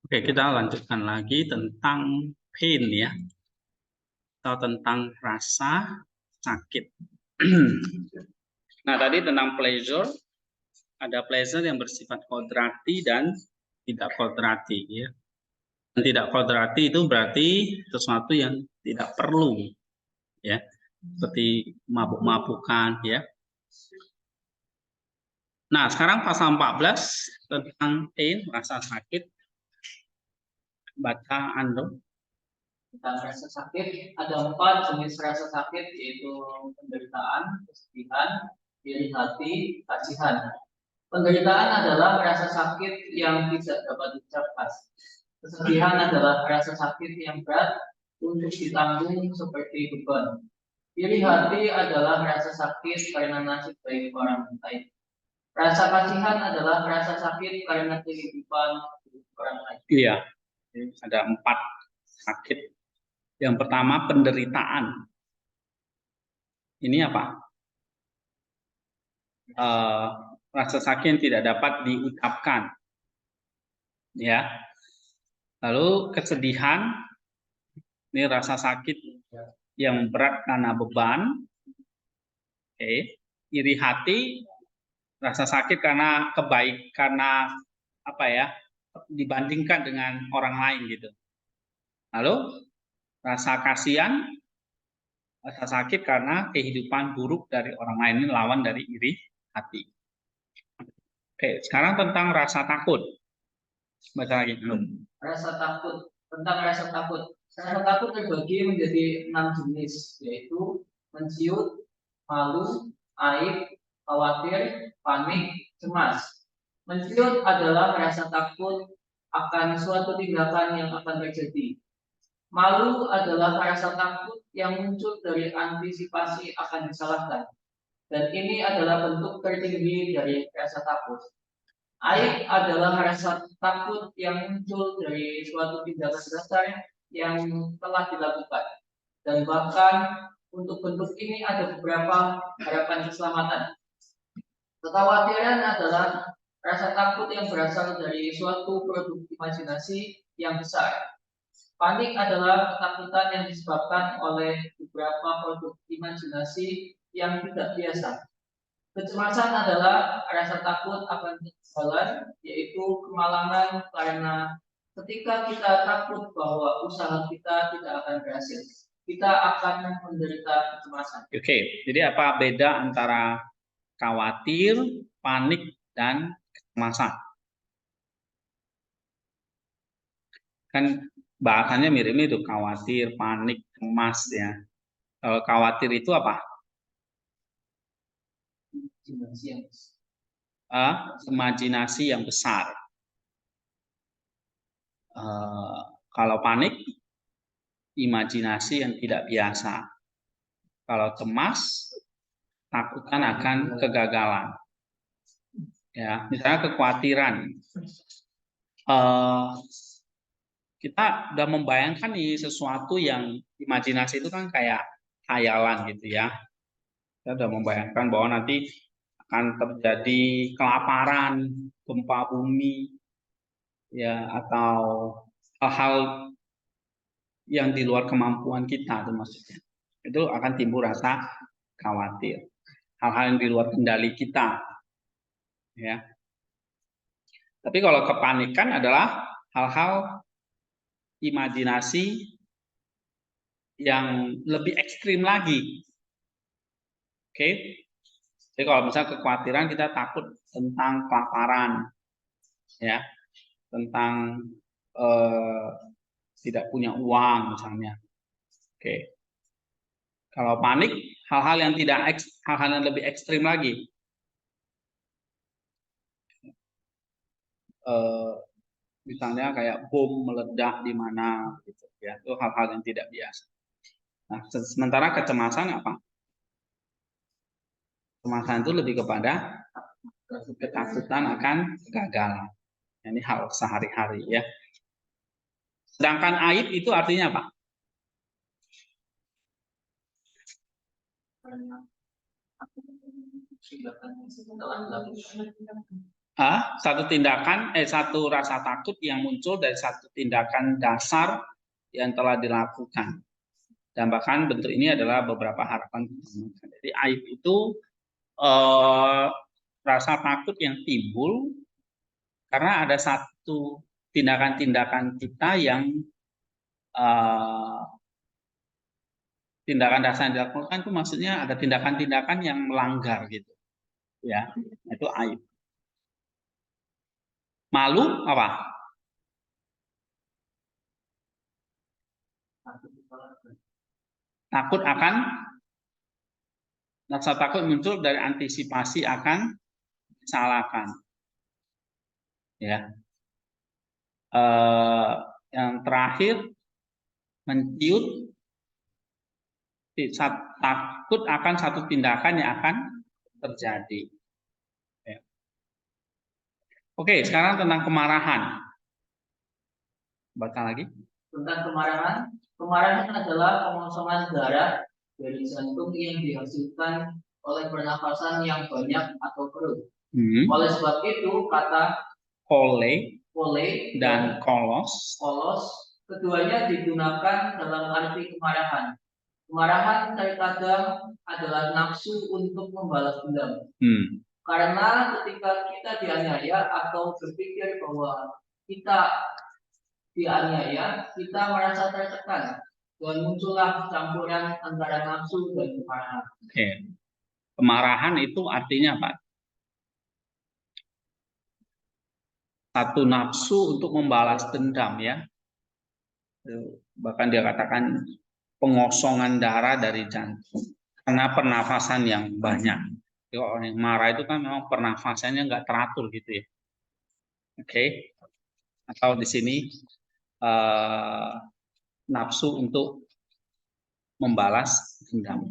Oke, kita lanjutkan lagi tentang pain ya, atau tentang rasa sakit. Nah, tadi tentang pleasure, ada pleasure yang bersifat kodrati dan tidak kodrati ya. Dan tidak kodrati itu berarti sesuatu yang tidak perlu ya, seperti mabuk-mabukan ya. Nah, sekarang pasal 14 tentang pain, rasa sakit. Baca Ando. Tentang rasa sakit, ada 4 jenis rasa sakit, yaitu penderitaan, kesedihan, iri hati, kasihan. Penderitaan adalah rasa sakit yang tidak dapat diucapkan. Kesedihan adalah rasa sakit yang berat untuk ditanggung seperti beban. Iri hati adalah rasa sakit karena nasib baik orang lain. Rasa kasihan adalah rasa sakit karena kehidupan orang lain. Iya, ada 4 sakit. Yang pertama penderitaan. Ini apa? Rasa sakit yang tidak dapat diucapkan. Ya. Lalu kesedihan, ini rasa sakit yang berat karena beban. Oke. Iri hati, rasa sakit karena karena apa ya? Dibandingkan dengan orang lain gitu. Lalu rasa kasihan, rasa sakit karena kehidupan buruk dari orang lain, ini lawan dari iri hati. Oke, sekarang tentang rasa takut. Baca lagi dulu. Rasa takut. Tentang rasa takut. Rasa takut terbagi menjadi 6 jenis, yaitu menciut, malu, aib, khawatir, panik, cemas. Menciut adalah rasa takut akan suatu tindakan yang akan terjadi. Malu adalah rasa takut yang muncul dari antisipasi akan disalahkan. Dan ini adalah bentuk tertinggi dari rasa takut. Aib adalah rasa takut yang muncul dari suatu tindakan dasar yang telah dilakukan. Dan bahkan untuk bentuk ini ada beberapa harapan keselamatan. Kekhawatiran adalah rasa takut yang berasal dari suatu produk imajinasi yang besar. Panik adalah ketakutan yang disebabkan oleh beberapa produk imajinasi yang tidak biasa. Kecemasan adalah rasa takut akan kegagalan, yaitu kemalangan karena ketika kita takut bahwa usaha kita tidak akan berhasil, kita akan menderita kecemasan. Oke, jadi apa beda antara khawatir, panik, dan kecemasan? Kan bahasannya mirip itu, khawatir, panik, cemas ya. Kalau khawatir itu apa? Imajinasi yang besar. Kalau panik, imajinasi yang tidak biasa. Kalau cemas, takutan akan kegagalan. Ya, misalnya kekhawatiran. Kita udah membayangkan nih sesuatu yang imajinasi itu kan kayak khayalan gitu ya. Kita udah membayangkan bahwa nanti akan terjadi kelaparan, gempa bumi, ya, atau hal-hal yang di luar kemampuan kita, itu maksudnya. Itu akan timbul rasa khawatir. Hal-hal yang di luar kendali kita, ya. Tapi kalau kepanikan adalah hal-hal imajinasi yang lebih ekstrim lagi. Oke. Jadi kalau misalnya kekhawatiran, kita takut tentang kelaparan, ya, tentang tidak punya uang misalnya. Oke. Kalau panik, hal-hal yang hal-hal yang lebih ekstrim lagi. Misalnya kayak bom meledak di mana, gitu ya. Itu hal-hal yang tidak biasa. Nah, sementara kecemasan apa? Kecemasan itu lebih kepada ketakutan akan kegagalan. Ini hal sehari-hari ya. Sedangkan aib itu artinya apa? satu tindakan, satu rasa takut yang muncul dari satu tindakan dasar yang telah dilakukan. Dan bahkan bentuk ini adalah beberapa harapan. Jadi aib itu rasa takut yang timbul karena ada satu tindakan-tindakan kita yang tindakan dasar yang dilakukan itu maksudnya ada tindakan-tindakan yang melanggar gitu, ya, itu aib. Malu apa? Takut akan, rasa takut muncul dari antisipasi akan disalahkan, ya. Yang terakhir menciut, takut akan satu tindakan yang akan terjadi. Ya. Oke, sekarang tentang kemarahan. Baca lagi. Tentang kemarahan, kemarahan adalah pengosongan darah dari jantung yang dihasilkan oleh pernafasan yang banyak atau perut. Oleh sebab itu, kata kole dan kolos keduanya digunakan dalam arti kemarahan. Kemarahan terkadang adalah nafsu untuk membalas dendam. Karena ketika kita dianiaya atau berpikir bahwa kita dianiaya, kita merasa tertekan dan muncullah campuran antara nafsu dan kemarahan. Oke. Kemarahan itu artinya apa? Satu nafsu untuk membalas dendam, ya. Bahkan dia katakan pengosongan darah dari jantung karena pernafasan yang banyak. Jadi orang yang marah itu kan memang pernafasannya nggak teratur gitu ya. Oke. Atau di sini nafsu untuk membalas dendam.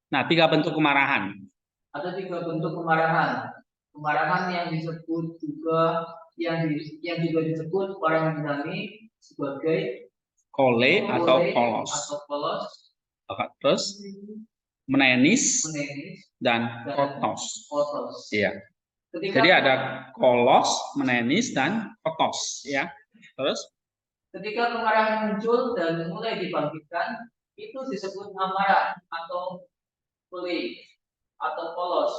Nah, 3 bentuk kemarahan. Ada 3 bentuk kemarahan. Kemarahan yang disebut juga yang juga disebut orang Yunani sebagai kole atau kolos. Terus menenis dan kotos. Iya. Jadi ada kolos, menenis dan kotos, ya. Terus ketika kemarahan muncul dan mulai dibangkitkan, itu disebut amarah atau kole atau polos.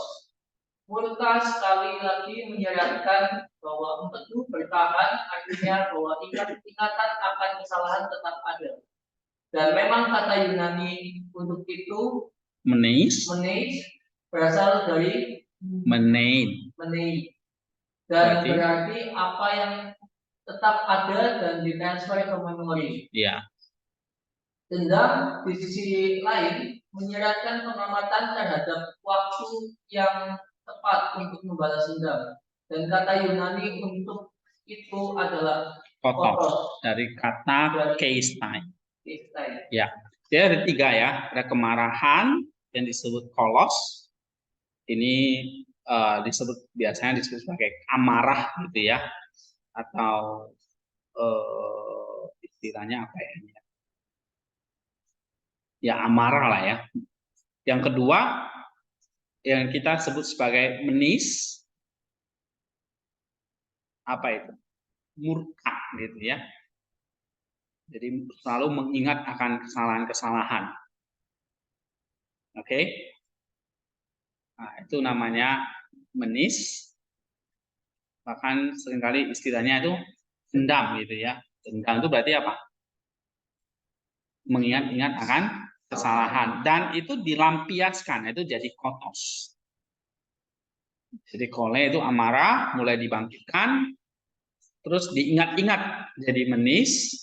Murka sekali lagi menyeratkan bahwa empedu bertahan artinya bahwa ingatan akan kesalahan tetap ada. Dan memang kata Yunani untuk itu meneis berasal dari menei. Dan berarti apa yang tetap ada dan ditransfer ke memori. Iya. Dendam di sisi lain menyeratkan pengamatan terhadap waktu yang tepat untuk membalas dendam. Dan kata Yunani untuk itu adalah kotos dari kata keistai. Ya, jadi ada 3 ya. Ada kemarahan yang disebut kolos. Ini biasanya disebut sebagai amarah gitu ya, atau istilahnya apa ya? Ya amarah lah ya. Yang kedua yang kita sebut sebagai menis, apa itu? Murka gitu ya. Jadi selalu mengingat akan kesalahan-kesalahan. Oke. Nah, itu namanya menis. Bahkan seringkali istilahnya itu dendam gitu ya. Dendam itu berarti apa? Mengingat-ingat akan kesalahan. Dan itu dilampiaskan, itu jadi kotos. Jadi kole itu amarah, mulai dibangkitkan, terus diingat-ingat jadi menis,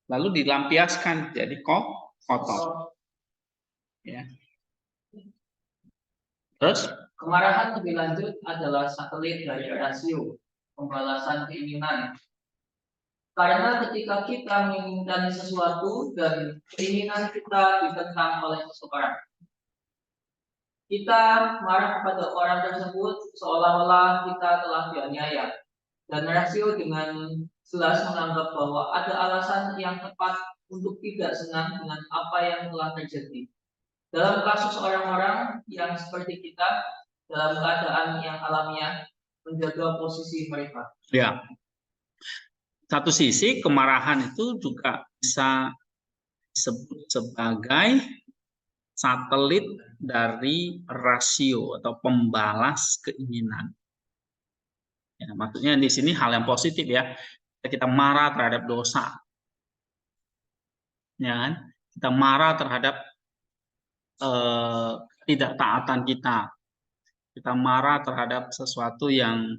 lalu dilampiaskan jadi kotos. Ya. Terus kemarahan lebih lanjut adalah satelit dari rasio pembalasan keinginan. Karena ketika kita menginginkan sesuatu dan keinginan kita ditentang oleh seseorang, kita marah kepada orang tersebut seolah-olah kita telah dianiaya. Dan rasio dengan jelas menganggap bahwa ada alasan yang tepat untuk tidak senang dengan apa yang telah terjadi. Dalam kasus orang-orang yang seperti kita, dalam keadaan yang alamiah, menjaga posisi mereka. Ya, satu sisi kemarahan itu juga bisa disebut sebagai satelit dari rasio atau pembalas keinginan. Ya, maksudnya di sini hal yang positif ya. Kita marah terhadap dosa, ya kan? Kita marah terhadap ketidaktaatan kita marah terhadap sesuatu yang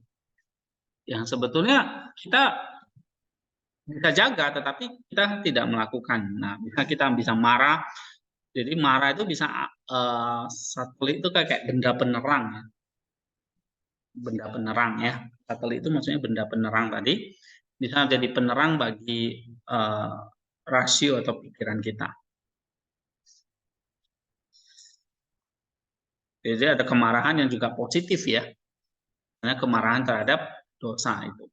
sebetulnya kita bisa jaga, tetapi kita tidak melakukan. Nah, kita bisa marah. Jadi marah itu bisa satelit itu kayak benda penerang ya. Benda penerang ya. Satelit itu maksudnya benda penerang tadi bisa jadi penerang bagi rasio atau pikiran kita. Jadi ada kemarahan yang juga positif ya. Karena kemarahan terhadap dosa itu.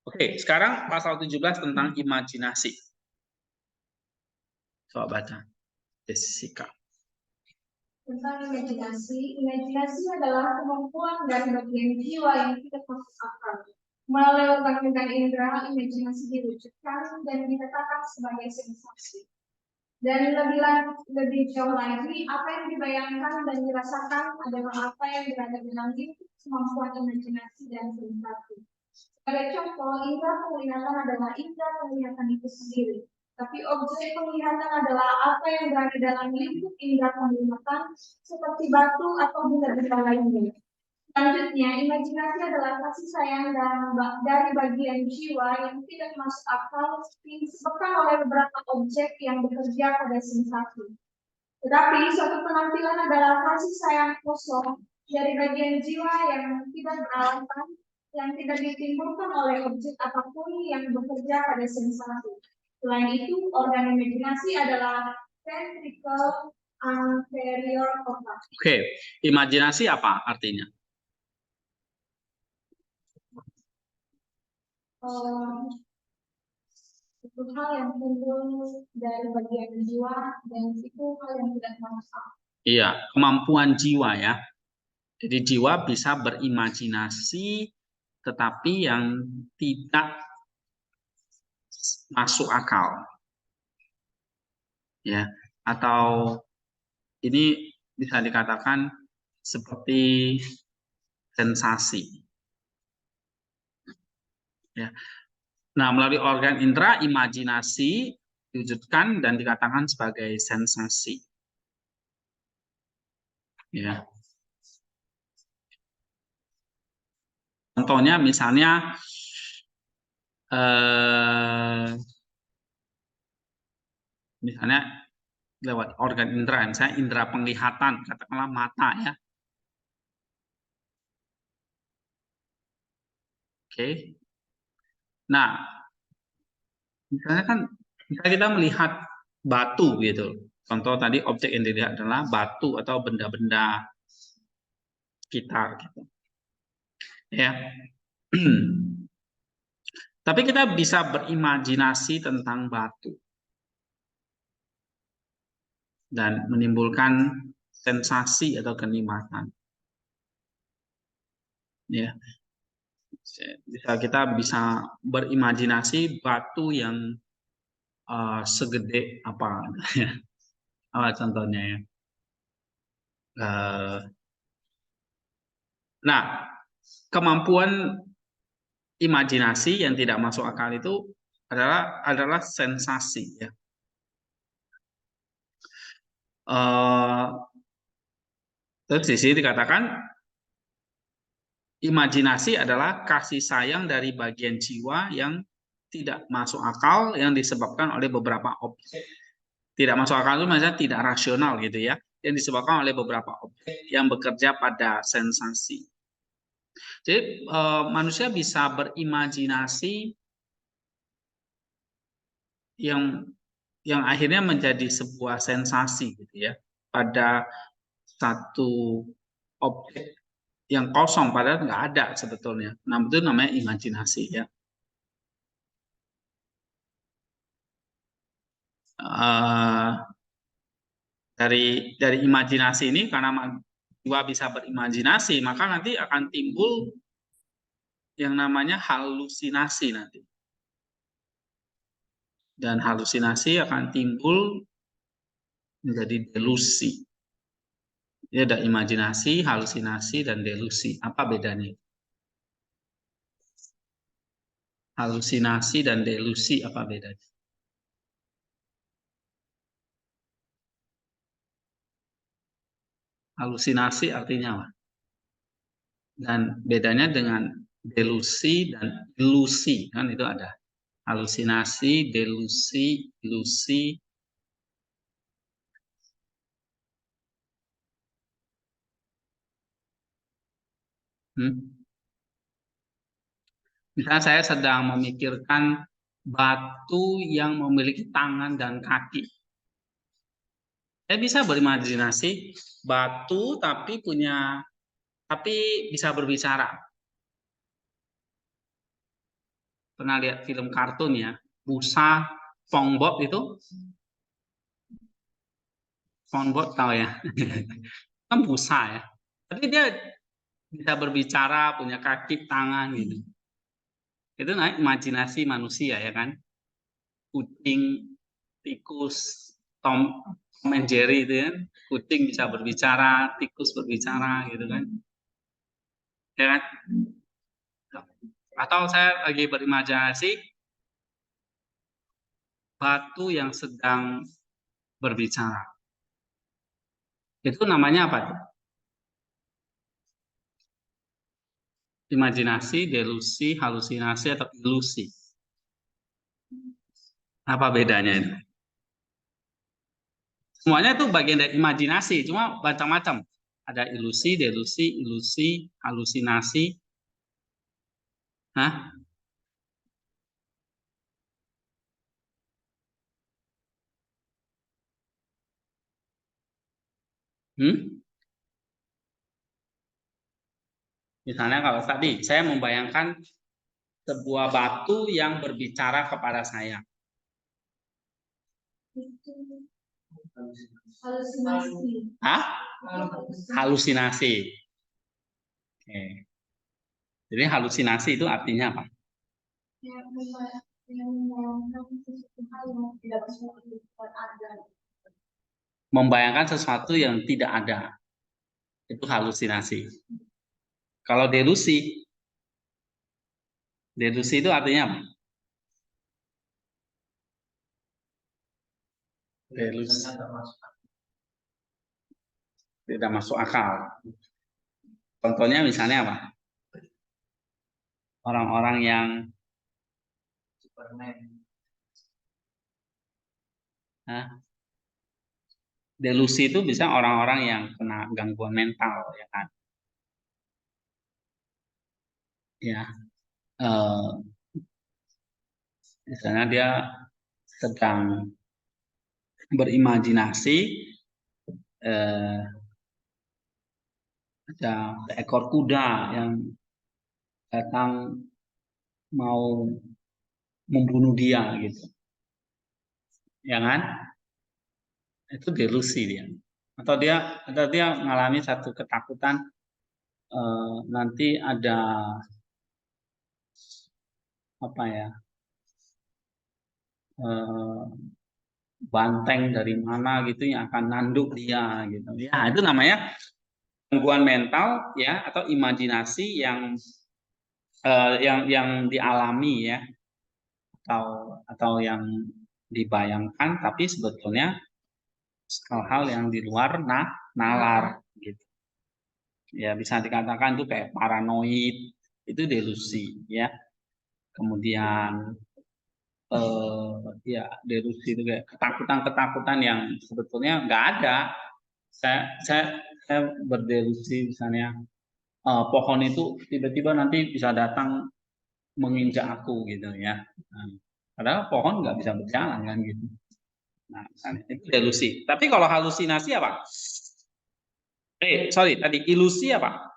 Oke, sekarang pasal 17 tentang imajinasi. Coba baca. Jessica. Tentang imajinasi, imajinasi adalah kemampuan dari bagian jiwa yang tidak masuk akal. Melalui organ-organ indera, imajinasi diwujudkan dan ditetapkan sebagai sensasi. Dan lebih jauh lagi, apa yang dibayangkan dan dirasakan adalah apa yang berada dalam lingkup kemampuan imajinasi dan sensasi. Sebagai contoh, indera penglihatan adalah indera penglihatan itu sendiri. Tapi objek penglihatan adalah apa yang berada dalam lingkup indera penglihatan, seperti batu atau benda-benda lainnya. Selanjutnya, imajinasi adalah kasih sayang dari bagian jiwa yang tidak masuk akal, disebabkan oleh beberapa objek yang bekerja pada sensasi. Tetapi suatu penampilan adalah kasih sayang kosong dari bagian jiwa yang tidak beralasan, yang tidak ditimbulkan oleh objek apapun yang bekerja pada sensasi. Selain itu, organ imajinasi adalah ventricle anterior otak. Oke, imajinasi apa artinya? Itu hal yang timbul dari bagian jiwa dan itu hal yang tidak masuk. Iya, kemampuan jiwa ya. Jadi jiwa bisa berimajinasi tetapi yang tidak masuk akal. Ya, atau ini bisa dikatakan seperti sensasi. Ya. Nah, melalui organ indera, imajinasi diwujudkan dan dikatakan sebagai sensasi. Ya. Contohnya misalnya misalnya lewat organ indera, misalnya indera penglihatan, katakanlah mata ya. Oke. Nah, misalnya kan kita melihat batu gitu. Contoh tadi objek yang dilihat adalah batu atau benda-benda sekitar gitu. Ya. Tapi kita bisa berimajinasi tentang batu dan menimbulkan sensasi atau kenikmatan. Ya. Kita bisa berimajinasi batu yang segede apa ya. Apa contohnya ya. Nah, kemampuan imajinasi yang tidak masuk akal itu adalah sensasi ya. Terus di sini dikatakan imajinasi adalah kasih sayang dari bagian jiwa yang tidak masuk akal yang disebabkan oleh beberapa objek. Tidak masuk akal itu maksudnya tidak rasional gitu ya, yang disebabkan oleh beberapa objek yang bekerja pada sensasi. Jadi manusia bisa berimajinasi yang akhirnya menjadi sebuah sensasi gitu ya pada satu objek yang kosong padahal nggak ada sebetulnya. Nah, itu namanya imajinasi ya. Dari imajinasi ini karena jiwa bisa berimajinasi, maka nanti akan timbul yang namanya halusinasi nanti. Dan halusinasi akan timbul menjadi delusi. Ya, ada imajinasi, halusinasi, dan delusi. Apa bedanya? Halusinasi dan delusi apa bedanya? Halusinasi artinya apa? Dan bedanya dengan delusi dan ilusi, kan itu ada. Halusinasi, delusi, ilusi. Misalnya saya sedang memikirkan batu yang memiliki tangan dan kaki. Saya bisa berimajinasi batu tapi bisa berbicara. Pernah lihat film kartun ya, Busa, SpongeBob itu? SpongeBob tahu ya? Kan busa ya. Tapi dia bisa berbicara, punya kaki, tangan gitu. Itu imajinasi manusia ya kan? Kucing, tikus, Tom and Jerry itu kan, kucing bisa berbicara, tikus berbicara gitu kan, ya kan? Atau saya lagi berimajinasi batu yang sedang berbicara, itu namanya apa tuh? Imajinasi, delusi, halusinasi, atau ilusi? Apa bedanya itu? Semuanya itu bagian dari imajinasi, cuma macam-macam. Ada ilusi, delusi, ilusi, halusinasi. Hah? Misalnya kalau tadi saya membayangkan sebuah batu yang berbicara kepada saya. Halusinasi. Hah? Halusinasi. Oke. Jadi halusinasi itu artinya apa? Membayangkan sesuatu yang tidak ada. Itu halusinasi. Kalau delusi itu artinya apa? Delusi. Tidak masuk akal. Contohnya misalnya apa? Orang-orang yang Superman. Delusi itu bisa orang-orang yang kena gangguan mental, ya kan? Ya, misalnya dia sedang berimajinasi ada seekor kuda yang datang mau membunuh dia gitu, ya kan? Itu delusi dia. Atau dia mengalami satu ketakutan, nanti ada apa ya, banteng dari mana gitu yang akan nanduk dia gitu. Ya, itu namanya gangguan mental ya, atau imajinasi yang dialami ya, atau yang dibayangkan, tapi sebetulnya hal-hal yang di luar nalar gitu. Ya, bisa dikatakan itu kayak paranoid, itu delusi ya. Kemudian ya delusi itu kayak ketakutan-ketakutan yang sebetulnya nggak ada. Saya berdelusi misalnya pohon itu tiba-tiba nanti bisa datang menginjak aku gitu ya. Nah, padahal pohon nggak bisa berjalan kan gitu. Nah, misalnya, itu delusi. Tapi kalau halusinasi apa? Sorry, tadi ilusi apa?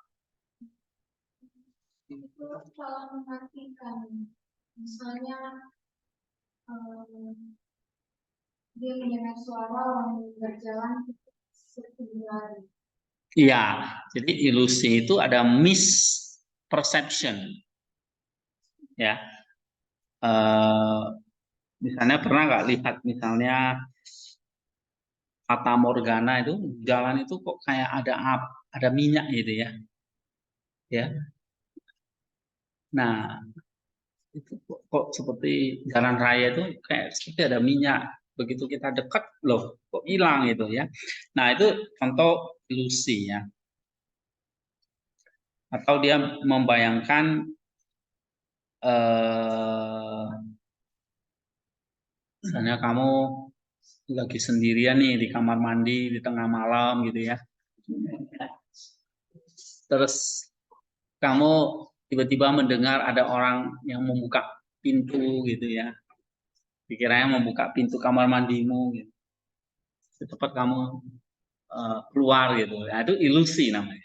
Kalau memperhatikan, misalnya dia mendengar suara orang berjalan seperti lari. Iya, jadi ilusi itu ada misperception, ya. Misalnya pernah nggak lihat misalnya fata morgana itu jalan itu kok kayak ada minyak gitu ya, ya. Nah, itu kok seperti jalan raya itu kayak seperti ada minyak. Begitu kita dekat loh, kok hilang gitu ya. Nah, itu contoh ilusi ya. Atau dia membayangkan misalnya kamu lagi sendirian nih di kamar mandi di tengah malam gitu ya. Terus kamu tiba-tiba mendengar ada orang yang membuka pintu gitu ya. Dikiranya membuka pintu kamar mandimu gitu. Cepat kamu keluar gitu. Nah, itu ilusi namanya.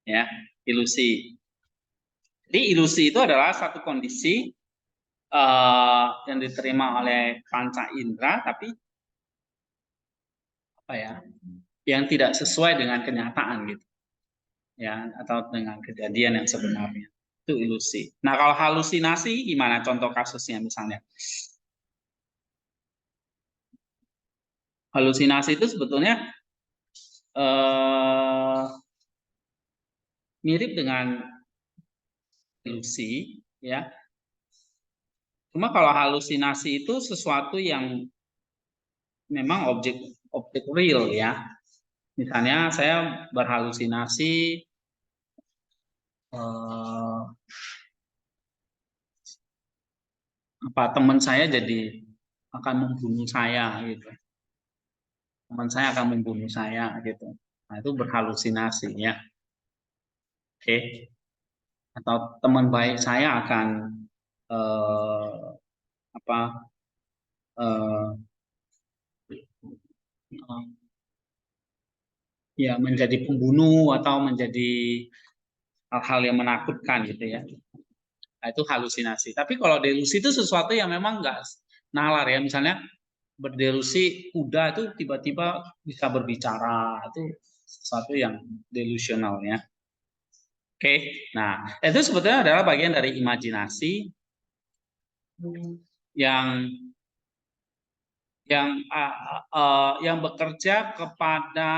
Ya, ilusi. Jadi ilusi itu adalah satu kondisi yang diterima oleh panca indera tapi apa ya? Yang tidak sesuai dengan kenyataan gitu. Ya, atau dengan kejadian yang sebenarnya. Itu ilusi. Nah, kalau halusinasi gimana contoh kasusnya misalnya? Halusinasi itu sebetulnya mirip dengan ilusi, ya. Cuma kalau halusinasi itu sesuatu yang memang objek real ya. Misalnya saya berhalusinasi teman saya jadi akan membunuh saya gitu. Teman saya akan membunuh saya gitu. Nah, itu berhalusinasi ya. Oke. Atau teman baik saya akan apa ya menjadi pembunuh atau menjadi hal-hal yang menakutkan gitu ya. Nah, itu halusinasi. Tapi kalau delusi itu sesuatu yang memang nggak nalar ya. Misalnya berdelusi kuda itu tiba-tiba bisa berbicara. Itu sesuatu yang delusional ya. Oke, nah itu sebetulnya adalah bagian dari imajinasi yang yang bekerja kepada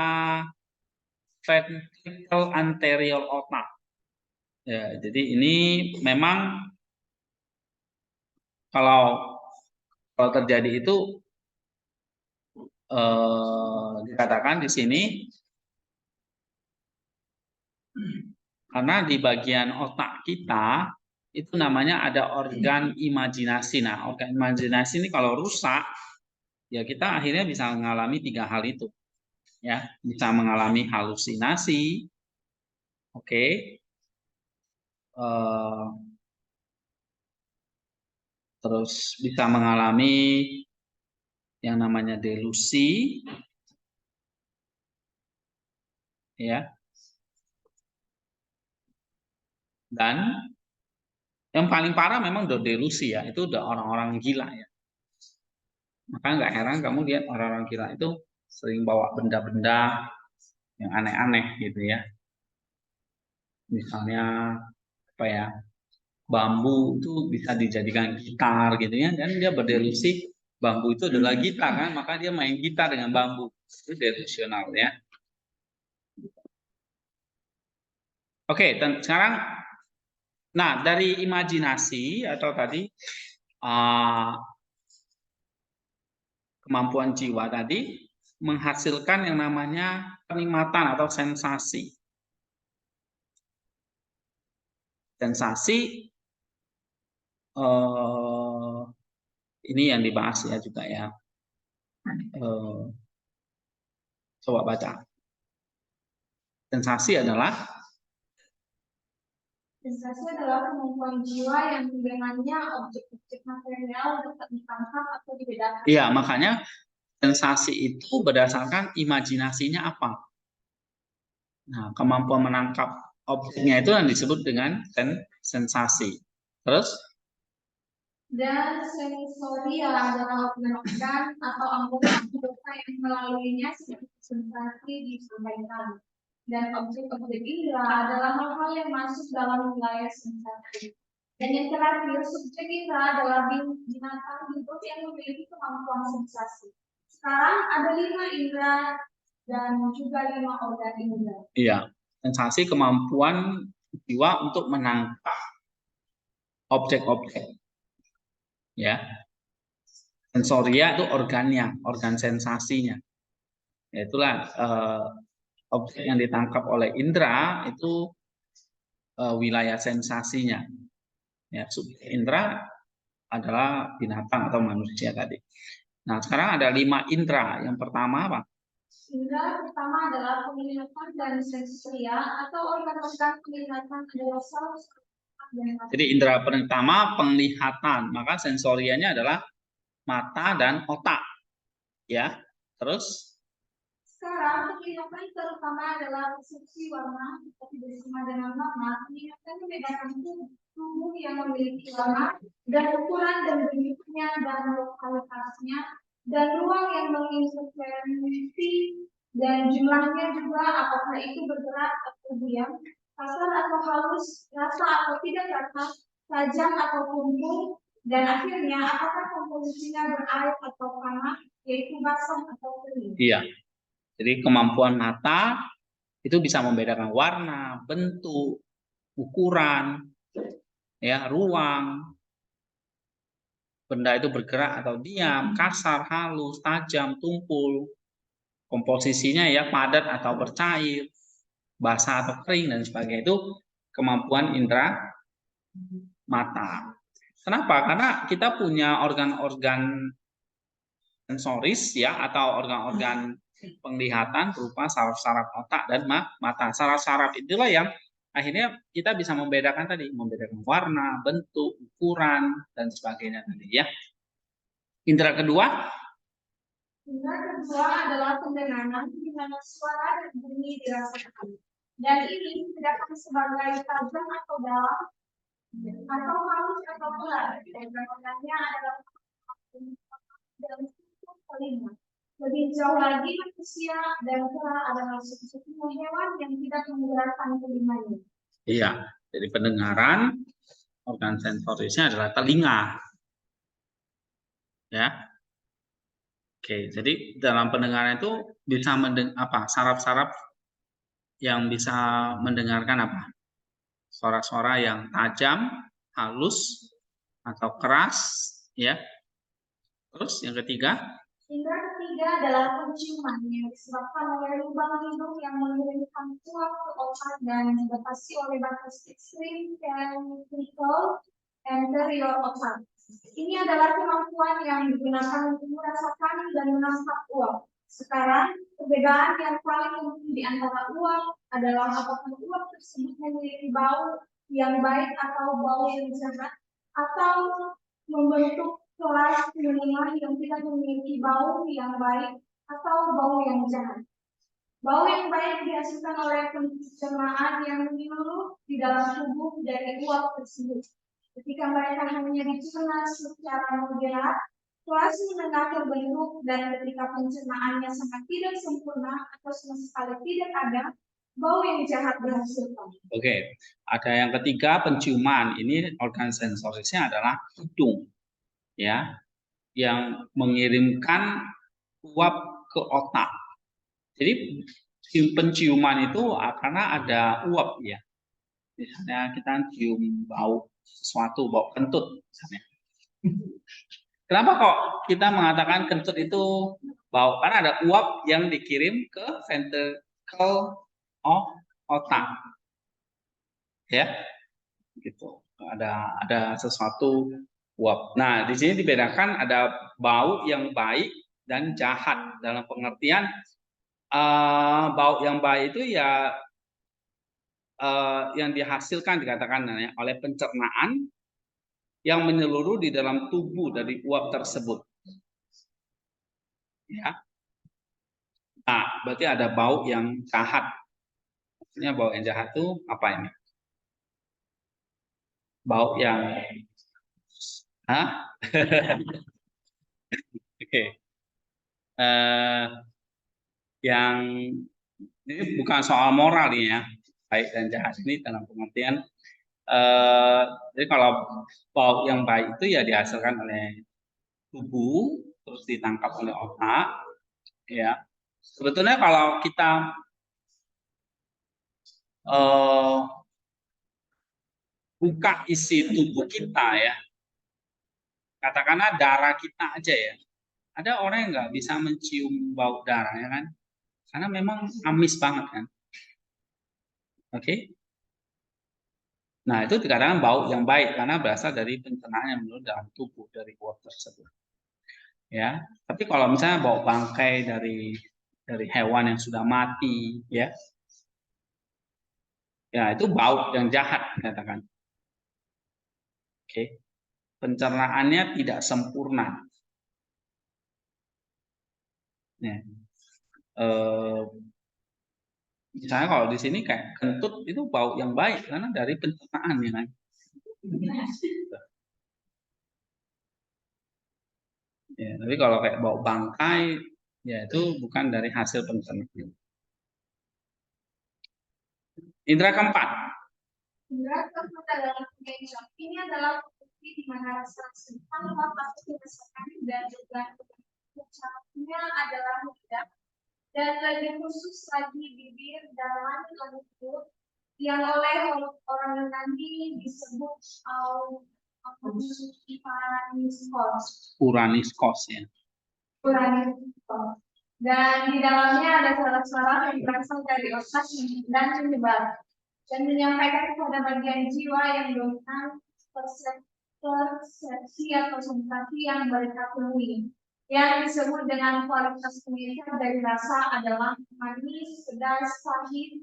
ventricle anterior otak. Ya, jadi ini memang kalau terjadi itu dikatakan di sini karena di bagian otak kita itu namanya ada organ imajinasi. Nah, organ imajinasi ini kalau rusak, ya kita akhirnya bisa mengalami 3 hal itu. Ya, bisa mengalami halusinasi, oke. Terus bisa mengalami yang namanya delusi, ya. Dan yang paling parah memang udah delusi ya, itu udah orang-orang gila ya. Maka nggak heran kamu lihat orang-orang gila itu sering bawa benda-benda yang aneh-aneh gitu ya. Misalnya apa ya, bambu itu bisa dijadikan gitar gitu ya, dan dia berdelusi bambu itu adalah gitar kan, maka dia main gitar dengan bambu. Itu delusional ya. Oke, dan sekarang, nah dari imajinasi atau tadi kemampuan jiwa tadi menghasilkan yang namanya penikmatan atau sensasi. Sensasi ini yang dibahas ya juga ya. Coba baca. Sensasi adalah kemampuan jiwa yang dengannya objek-objek material dapat ditangkap atau dibedakan. Iya, makanya sensasi itu berdasarkan imajinasinya apa. Nah, kemampuan menangkap objeknya itu yang disebut dengan sensasi. Terus? Dan sensori adalah organ atau anggota yang melaluinya seperti sensasi disampaikan. dan objek-objek indera adalah hal-hal yang masuk dalam wilayah sensasi. Dan yang terakhir, subjek indera adalah binatang hidup yang memiliki kemampuan sensasi. Sekarang ada 5 indera dan juga 5 organ indera. Iya, sensasi kemampuan jiwa untuk menangkap objek-objek. Ya. Sensoria itu organnya, organ sensasinya. Itulah objek yang ditangkap oleh indera itu wilayah sensasinya. Ya, subjek indera adalah binatang atau manusia tadi. Nah, sekarang ada 5 indera. Yang pertama apa? Indera pertama adalah penglihatan dan sensoria atau organ-organ penglihatan adalah salah satu. Jadi indera pertama penglihatan, maka sensorianya adalah mata dan otak. Ya. Terus sekarang penglihatan terutama adalah persepsi warna, seperti bersama dengan warna. Penglihatan membedakan tubuh yang memiliki warna dan ukuran dan bentuknya dan lokalitasnya, dan ruang yang menginterferensi dan jumlahnya juga, apakah itu bergerak atau diam, kasar atau halus, rasa atau tidak rasa, tajam atau kumpul, dan akhirnya apakah komposisinya berair atau panas, yaitu basah atau kering. iya. Jadi kemampuan mata itu bisa membedakan warna, bentuk, ukuran, ya, ruang, benda itu bergerak atau diam, kasar, halus, tajam, tumpul, komposisinya ya padat atau bercair, basah atau kering dan sebagainya. Itu kemampuan indera mata. Kenapa? Karena kita punya organ-organ sensoris ya, atau organ-organ penglihatan berupa saraf-saraf otak dan mata. Saraf-saraf itulah yang akhirnya kita bisa membedakan tadi, membedakan warna, bentuk, ukuran dan sebagainya tadi ya. Indera kedua? Indera kedua adalah pendengaran, di mana suara dan bunyi dirasakan. Dan ini tidak sebagai tajam atau dalam, atau halus atau pelan. Organ-organnya adalah dalam telinga. Lebih jauh lagi, manusia dan kera adalah satu-satunya hewan yang tidak menggerakkan telinganya. Iya, jadi pendengaran, organ sensorisnya adalah telinga. Ya. Oke, jadi dalam pendengaran itu bisa apa? Saraf-saraf yang bisa mendengarkan apa? Suara-suara yang tajam, halus, atau keras, ya. Terus yang ketiga? Indera ketiga adalah penciuman yang disebabkan oleh lubang hidung yang mengirimkan uap ke otak dan dibatasi oleh batas ekstrim ventricle anterior otak. Ini adalah kemampuan yang digunakan untuk merasakan dan menangkap uap. Sekarang, perbedaan yang paling penting di antara uap adalah apakah uap tersebut memiliki bau yang baik atau bau yang jahat, atau membentuk kelas minuman yang tidak memiliki bau yang baik atau bau yang jahat. Bau yang baik dihasilkan oleh pencernaan yang menyeluruh di dalam tubuh dari uap tersebut. Ketika mereka hanya dicerna secara moderat, kelas menengah terbentuk, dan ketika pencernaannya sangat tidak sempurna atau sama sekali tidak ada, bau yang jahat dihasilkan. Oke, ada yang ketiga penciuman. Ini organ sensorisnya adalah hidung, ya, yang mengirimkan uap ke otak. Jadi penciuman itu karena ada uap ya. Misalnya kita cium bau sesuatu, bau kentut misalnya. Kenapa kok kita mengatakan kentut itu bau? Karena ada uap yang dikirim ke ventricle otak. Ya. Gitu. Ada sesuatu uap. Nah, di sini dibedakan ada bau yang baik dan jahat. Dalam pengertian bau yang baik itu ya yang dihasilkan dikatakan ya, oleh pencernaan yang menyeluruh di dalam tubuh dari uap tersebut. Ya. Nah, berarti ada bau yang jahat. Maksudnya bau yang jahat itu apa ini? Bau yang Oke. Yang Ini bukan soal moral nih ya, baik dan jahat ini dalam pengertian. Jadi kalau bau yang baik itu ya dihasilkan oleh tubuh, terus ditangkap oleh otak, ya. Sebetulnya kalau kita buka isi tubuh kita ya, katakanlah darah kita aja ya. Ada orang yang nggak bisa mencium bau darah ya kan, karena memang amis banget kan. Oke. Nah itu dikatakan bau yang baik karena berasal dari pencernaan yang menurut dalam tubuh dari uap tersebut. Ya, tapi kalau misalnya bau bangkai dari hewan yang sudah mati, ya itu bau yang jahat katakan. Oke. Pencernaannya tidak sempurna. Ya. Misalnya kalau di sini kayak kentut itu bau yang baik karena dari pencernaan ya kan. Ya, tapi kalau kayak bau bangkai ya itu bukan dari hasil pencernaan. Indra keempat. Indra keempat adalah pengenjot. Ini adalah bukti di mana rasa senang pasti dirasakan dan juga ucapnya adalah lidah dan lebih khusus lagi bibir dan mulut yang oleh orang Yunani disebut Uraniskos ya. Uraniskos. Dan di dalamnya ada saraf-saraf yang berasal dari otak dan menyebar dan menyampaikan kepada bagian jiwa yang dominan persepsi atau sensasi yang mereka temui. Yang disebut dengan kualitas pengingat dari rasa adalah manis, pedas, pahit,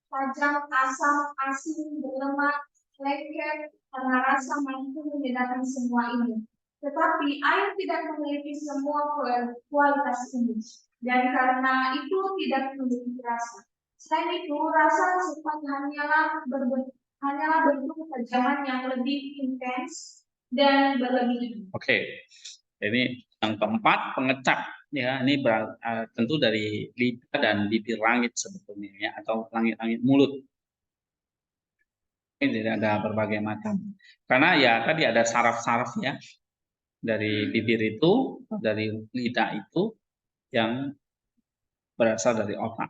tajam, asam, asin, berlemak, lengket, karena rasa mampu membedakan semua ini. Tetapi air tidak memiliki semua kualitas ini, dan karena itu tidak memiliki rasa. Selain itu, rasa sifat hanyalah bentuk kekejaman yang lebih intens dan berlebih. Oke, ini yang keempat pengecap ya, ini tentu dari lidah dan bibir langit sebetulnya ya, atau langit-langit mulut. Ini ada berbagai macam. Karena ya tadi ada saraf-saraf ya dari bibir itu, dari lidah itu yang berasal dari otak.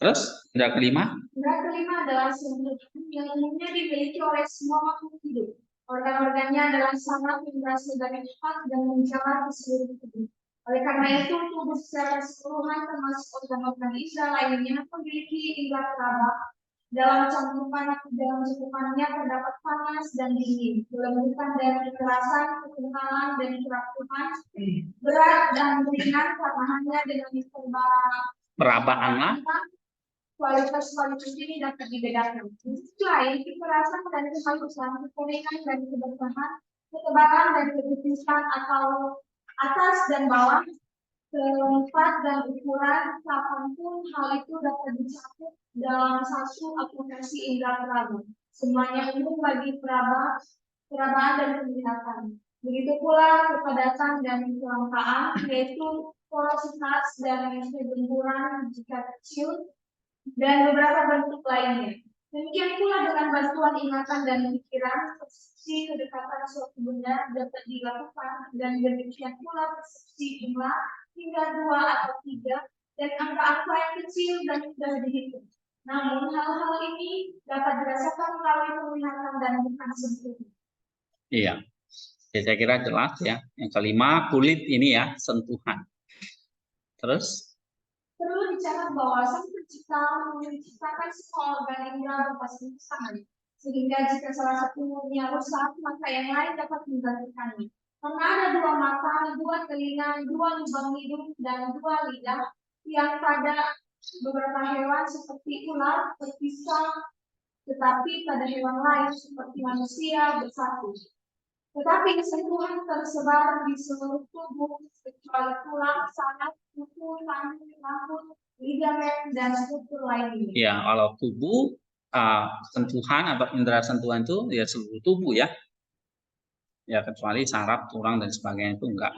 Terus indera kelima? Indera kelima adalah sentuhan yang umumnya dimiliki oleh semua makhluk hidup. Organ-organnya adalah saraf yang berasal dari otak dan menjalar di seluruh tubuh. Oleh karena itu, tubuh secara keseluruhan termasuk organ-organ indera lainnya memiliki indera peraba. Dalam cakupannya terdapat panas dan dingin, kelembutan dan kekerasan, kekenalan dan kerapuhan, berat dan ringan karena hanya dengan perabaan kualitas ini dapat dibedakan. Di sisi lain, kekerasan dan kehalusan, kekeringan dan keberkahan, ketebalan dan ketipisan atau atas dan bawah, tempat dan ukuran, kapanpun hal itu dapat dicakup dalam satu aplikasi indera peraba. Semuanya umum bagi perabaan dan penglihatan. Begitu pula kepadatan dan kelangkaan, yaitu porositas dan kebenturan jika kecil, dan beberapa bentuk lainnya. Demikian pula dengan bantuan ingatan dan pikiran, persepsi kedekatan suatu benda dapat dilakukan, dan demikian pula persepsi jumlah hingga 2 atau 3, dan angka-angka yang kecil dan mudah dihitung. Namun hal-hal ini dapat dirasakan melalui penglihatan dan bukan sentuhan. Iya, ya, saya kira jelas ya. Yang kelima kulit ini ya, sentuhan. Terus? Perlu dicatat bahwa sang pencipta menciptakan semua organ indera berpasang tangan, sehingga jika salah satunya rusak, maka yang lain dapat menggantikannya. Karena ada 2 mata, 2 telinga, 2 lubang hidung, dan 2 lidah, yang pada beberapa hewan seperti ular berpisah, tetapi pada hewan lain seperti manusia bersatu. Tetapi sentuhan tersebar di seluruh tubuh, kecuali tulang, saraf, kuku, rambut, ligamen, dan struktur lainnya. Ya, kalau tubuh, sentuhan atau indera sentuhan itu ya seluruh tubuh ya. Ya, kecuali saraf, tulang, dan sebagainya itu enggak.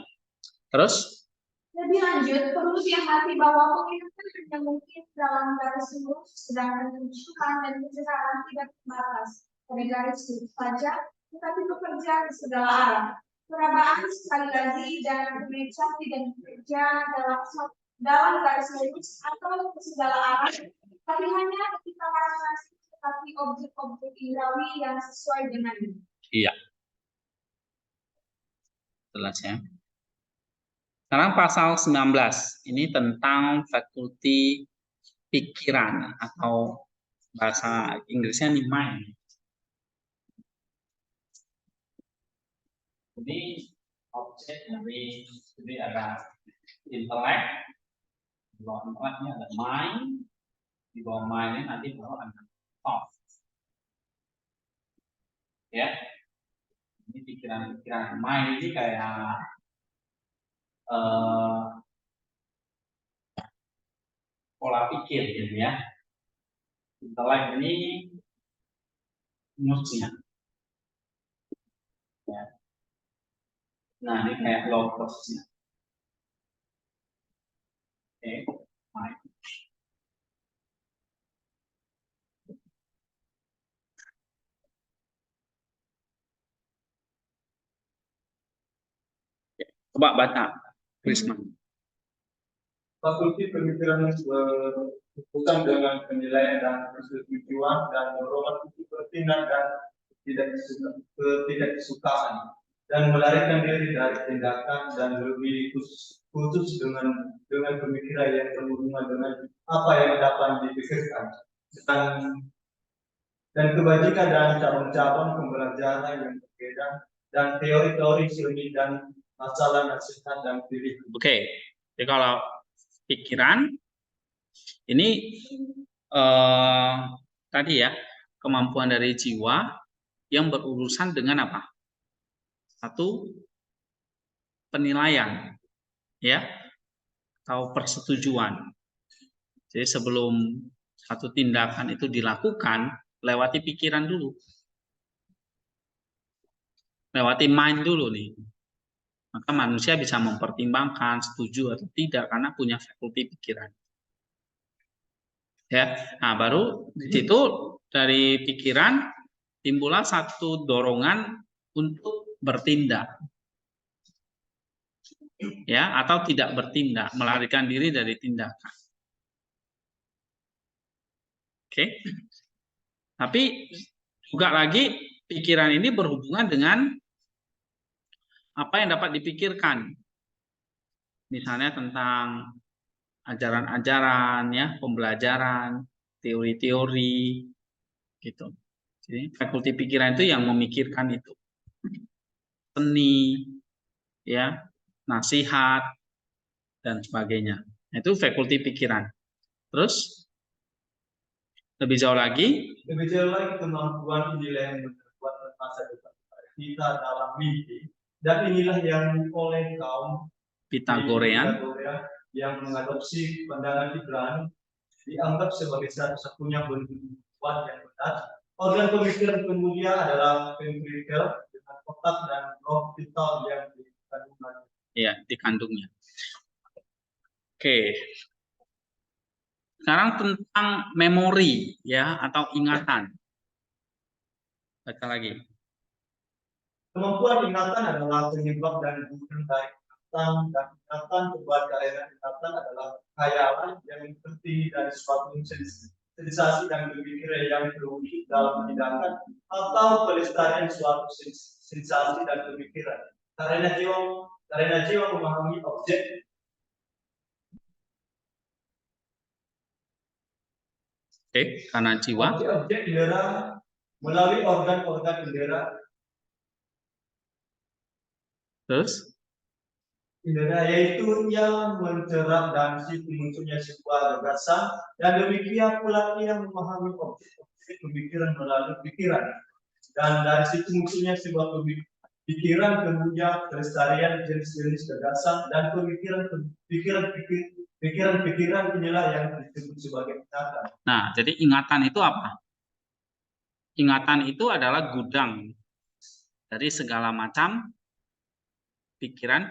Terus? Lebih lanjut, perlu diamati bahwa pengingatan hanya mungkin dalam garis lurus, sedangkan penciuman dan pencerahan tidak terbatas pada garis lurus saja, tetapi bekerja di segala arah. Perabaan sekali lagi dan kemeja tidak bekerja dalam garis lurus atau ke segala arah, tapi hanya ketika masing-masing tetapi objek-objek indrawi yang sesuai dengannya. Iya. Jelas ya. Sekarang pasal 19, ini tentang fakulti pikiran atau bahasa Inggrisnya nih mind. Ini objek dari, jadi ada intelek, di bawah inteleknya ada mind, di bawah mind nanti baru ada thought. Ya, ini pikiran-pikiran mind ini kayak pola pikir gitu ya. Intelek ini musnya. Ya. Nah, ini kayak logosnya. Oke, mind. Coba baca, Krisman. Fakulti pemikiran bukan dengan penilaian dan persetujuan dan dorongan untuk bertindak dan ketidaksukaan dan melarikan diri dari tindakan dan lebih khusus dengan pemikiran yang berhubungan dengan apa yang dapat dipikirkan dan kebajikan dan cabang-cabang pembelajaran yang berbeda dan teori-teori seni dan masalah nasihat dan pilihan. Oke, jadi kalau pikiran ini tadi ya, kemampuan dari jiwa yang berurusan dengan apa? Satu, penilaian ya, atau persetujuan. Jadi sebelum satu tindakan itu dilakukan, lewati pikiran dulu, lewati mind dulu nih, maka manusia bisa mempertimbangkan setuju atau tidak karena punya fakulti pikiran. Ya, nah baru di situ dari pikiran timbullah satu dorongan untuk bertindak, ya, atau tidak bertindak, melarikan diri dari tindakan. Oke, tapi juga lagi pikiran ini berhubungan dengan apa yang dapat dipikirkan, misalnya tentang ajaran-ajaran, ya, pembelajaran, teori-teori, gitu. Jadi fakulti pikiran itu yang memikirkan itu, seni, ya, nasihat dan sebagainya. Itu fakulti pikiran. Terus lebih jauh lagi Kemampuan inilah yang membuat masa depan kita dalam mimpi, dan inilah yang oleh kaum Pitagorean yang mengadopsi pandangan Ibrani dianggap sebagai satu-satunya bentuk yang benar. Organ pemikiran kemudian adalah ventrikel dengan otak dan roh vital yang dikandungnya. Ya, dikandungnya. Oke. Sekarang tentang memori, ya, atau ingatan. Baca lagi. Kemampuan ingatan adalah penyebab dan bukan dari ingatan, dan ingatan kepada ingatan adalah khayalan yang terdiri dari suatu sensasi dan pemikiran yang terwujud dalam tindakan atau pelestarian suatu sensasi dan pemikiran. Karena jiwa memahami objek. Oke, karena jiwa. Objek indera melalui organ-organ indera. Terus? Indera yaitu yang mencerap dan munculnya sebuah gagasan, dan demikian pula ia memahami objek-objek pemikiran melalui pikiran, dan dari situ munculnya sebuah pikiran, kemudian pelestarian jenis-jenis gagasan dan pikiran-pikiran inilah yang disebut sebagai ingatan. Nah, jadi ingatan itu apa? Ingatan itu adalah gudang dari segala macam pikiran.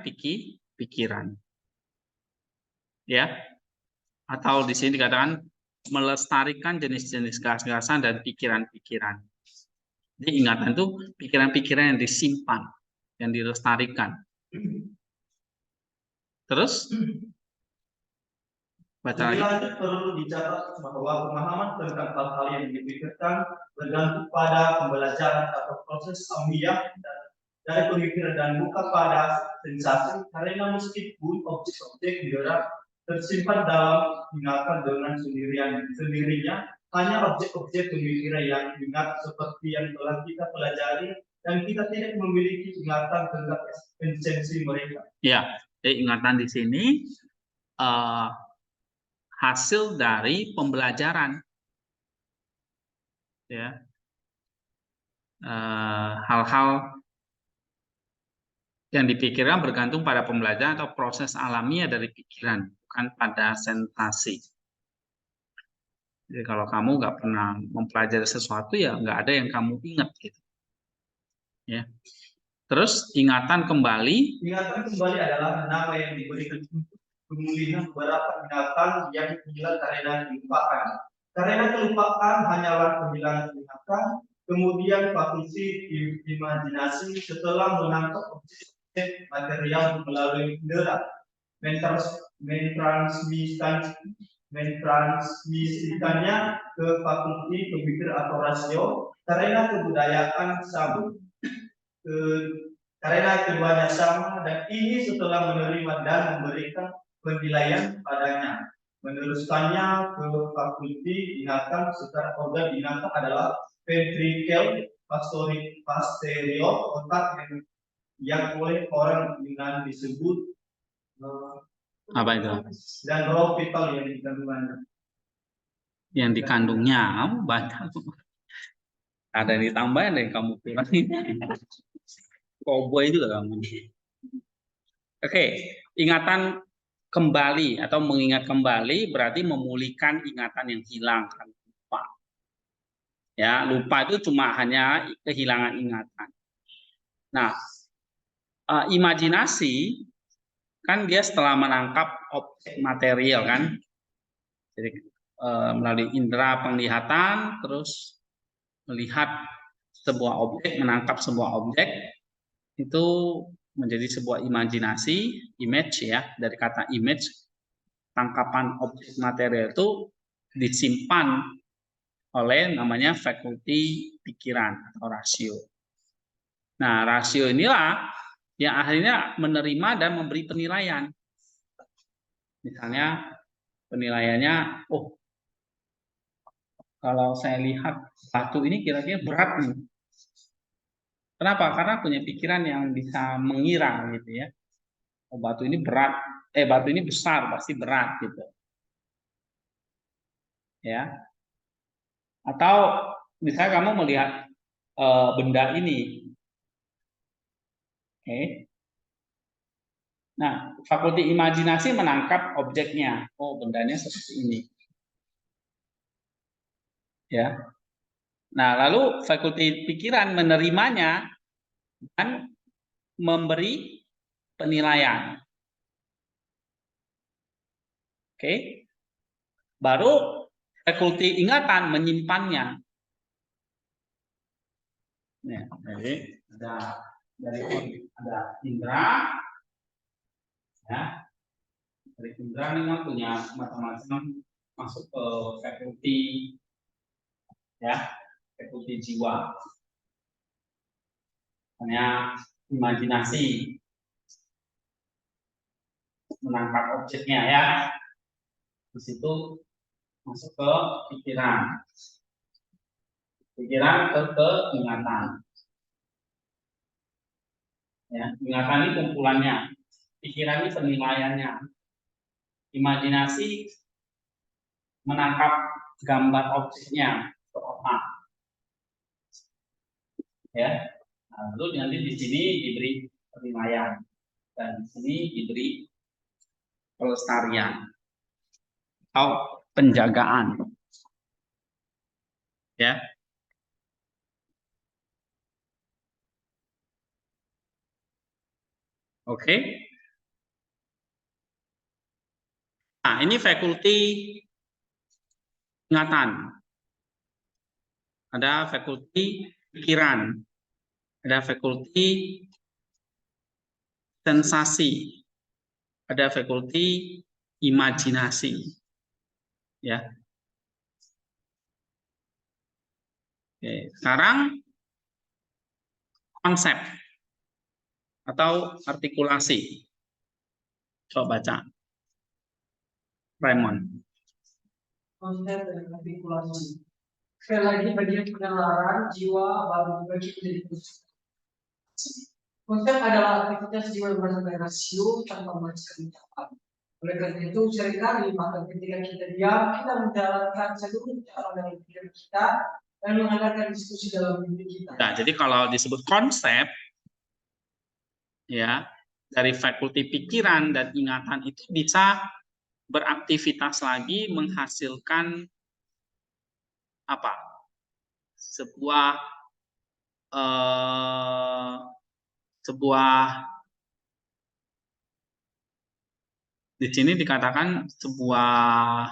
ya, atau di sini dikatakan melestarikan jenis-jenis gagasan dan pikiran-pikiran. Jadi ingatan itu pikiran-pikiran yang disimpan, yang dilestarikan. Terus baca Lebih lagi. lanjut perlu dicatat bahwa pemahaman tentang hal-hal yang dipikirkan bergantung pada pembelajaran atau proses alamiah dari pemikiran dan bukan pada sensasi, karena meskipun objek-objek gerak tersimpan dalam ingatan dengan sendirinya, hanya objek-objek pemikiran yang ingat seperti yang telah kita pelajari dan kita tidak memiliki ingatan tentang esensi mereka. Ya, jadi ingatan di sini hasil dari pembelajaran, ya, hal-hal yang dipikirkan bergantung pada pembelajaran atau proses alamiah dari pikiran, bukan pada sensasi. Jadi kalau kamu nggak pernah mempelajari sesuatu, ya nggak ada yang kamu ingat gitu. Ya. Terus ingatan kembali. Ingatan kembali adalah nama yang diberikan untuk pemulihan beberapa ingatan yang hilang karena dilupakan. Karena kelupaan hanyalah penghilangan ingatan, kemudian fakulti imajinasi setelah menangkap objek material melalui indera, mentransmisikannya ke fakulti pemikir atau rasio, karena kebudayaan sabun. Karena keduanya sama dan ini setelah menerima dan memberikan penilaian padanya, meneruskannya ke fakulti ingatan secara organ ingatan adalah ventricle posterior, otak yang oleh orang dengan disebut Apa itu? dan roh vital yang dikandungannya. Yang dikandungnya banyak. Ada yang ditambah, ada yang kamu kurangi. Cowboy juga kamu. Oke, ingatan kembali atau mengingat kembali berarti memulihkan ingatan yang hilang, kan lupa. Ya, lupa itu cuma hanya kehilangan ingatan. Nah, imajinasi kan dia setelah menangkap objek material kan, jadi melalui indera penglihatan, terus melihat sebuah objek, menangkap sebuah objek, itu menjadi sebuah imajinasi, image ya, dari kata image, tangkapan objek material itu disimpan oleh namanya fakulti pikiran atau rasio. Nah, rasio inilah yang akhirnya menerima dan memberi penilaian. Misalnya penilaiannya, oh kalau saya lihat batu ini kira-kira berat nih. Kenapa? Karena punya pikiran yang bisa mengira gitu ya. Oh, batu ini berat, batu ini besar, pasti berat gitu. Ya. Atau misalnya kamu melihat benda ini. Oke. Nah, fakulti imajinasi menangkap objeknya. Oh, bendanya seperti ini. Ya. Nah, lalu fakulti pikiran menerimanya dan memberi penilaian. Oke. Baru fakulti ingatan menyimpannya. Ya, jadi ada indera, ya. Dari indera ini kan punya macam-macam, masuk ke fakulti, ya, fakulti jiwa. Hanya imajinasi menangkap objeknya ya. Di situ masuk ke pikiran. Pikiran ke ingatan. Ya, ingatan ini kumpulannya. Pikiran ini penilaiannya. Imajinasi menangkap gambar objeknya ke otak. Ya. Nah, lalu nanti di sini diberi penilaian dan di sini diberi pelestarian atau penjagaan. Ya. Oke. Nah, ini fakulti ingatan. Ada fakulti pikiran. Ada fakulti sensasi. Ada fakulti imajinasi. Ya. Oke, sekarang konsep atau artikulasi. Coba baca. Raymond. Konsep dan artikulasi. Sekali lagi bagian penalaran jiwa baru dibagi menjadi konsep. Konsep adalah aktivitas jiwa yang berasal dari rasio tanpa menghasilkan ucapan. Oleh karena itu seringkali maka ketika kita diam, kita menjalankan seluruh cara dalam pikiran kita dan mengadakan diskusi dalam diri kita. Nah, jadi kalau disebut konsep, ya dari fakulti pikiran dan ingatan itu bisa beraktivitas lagi menghasilkan apa? Sebuah di sini dikatakan sebuah,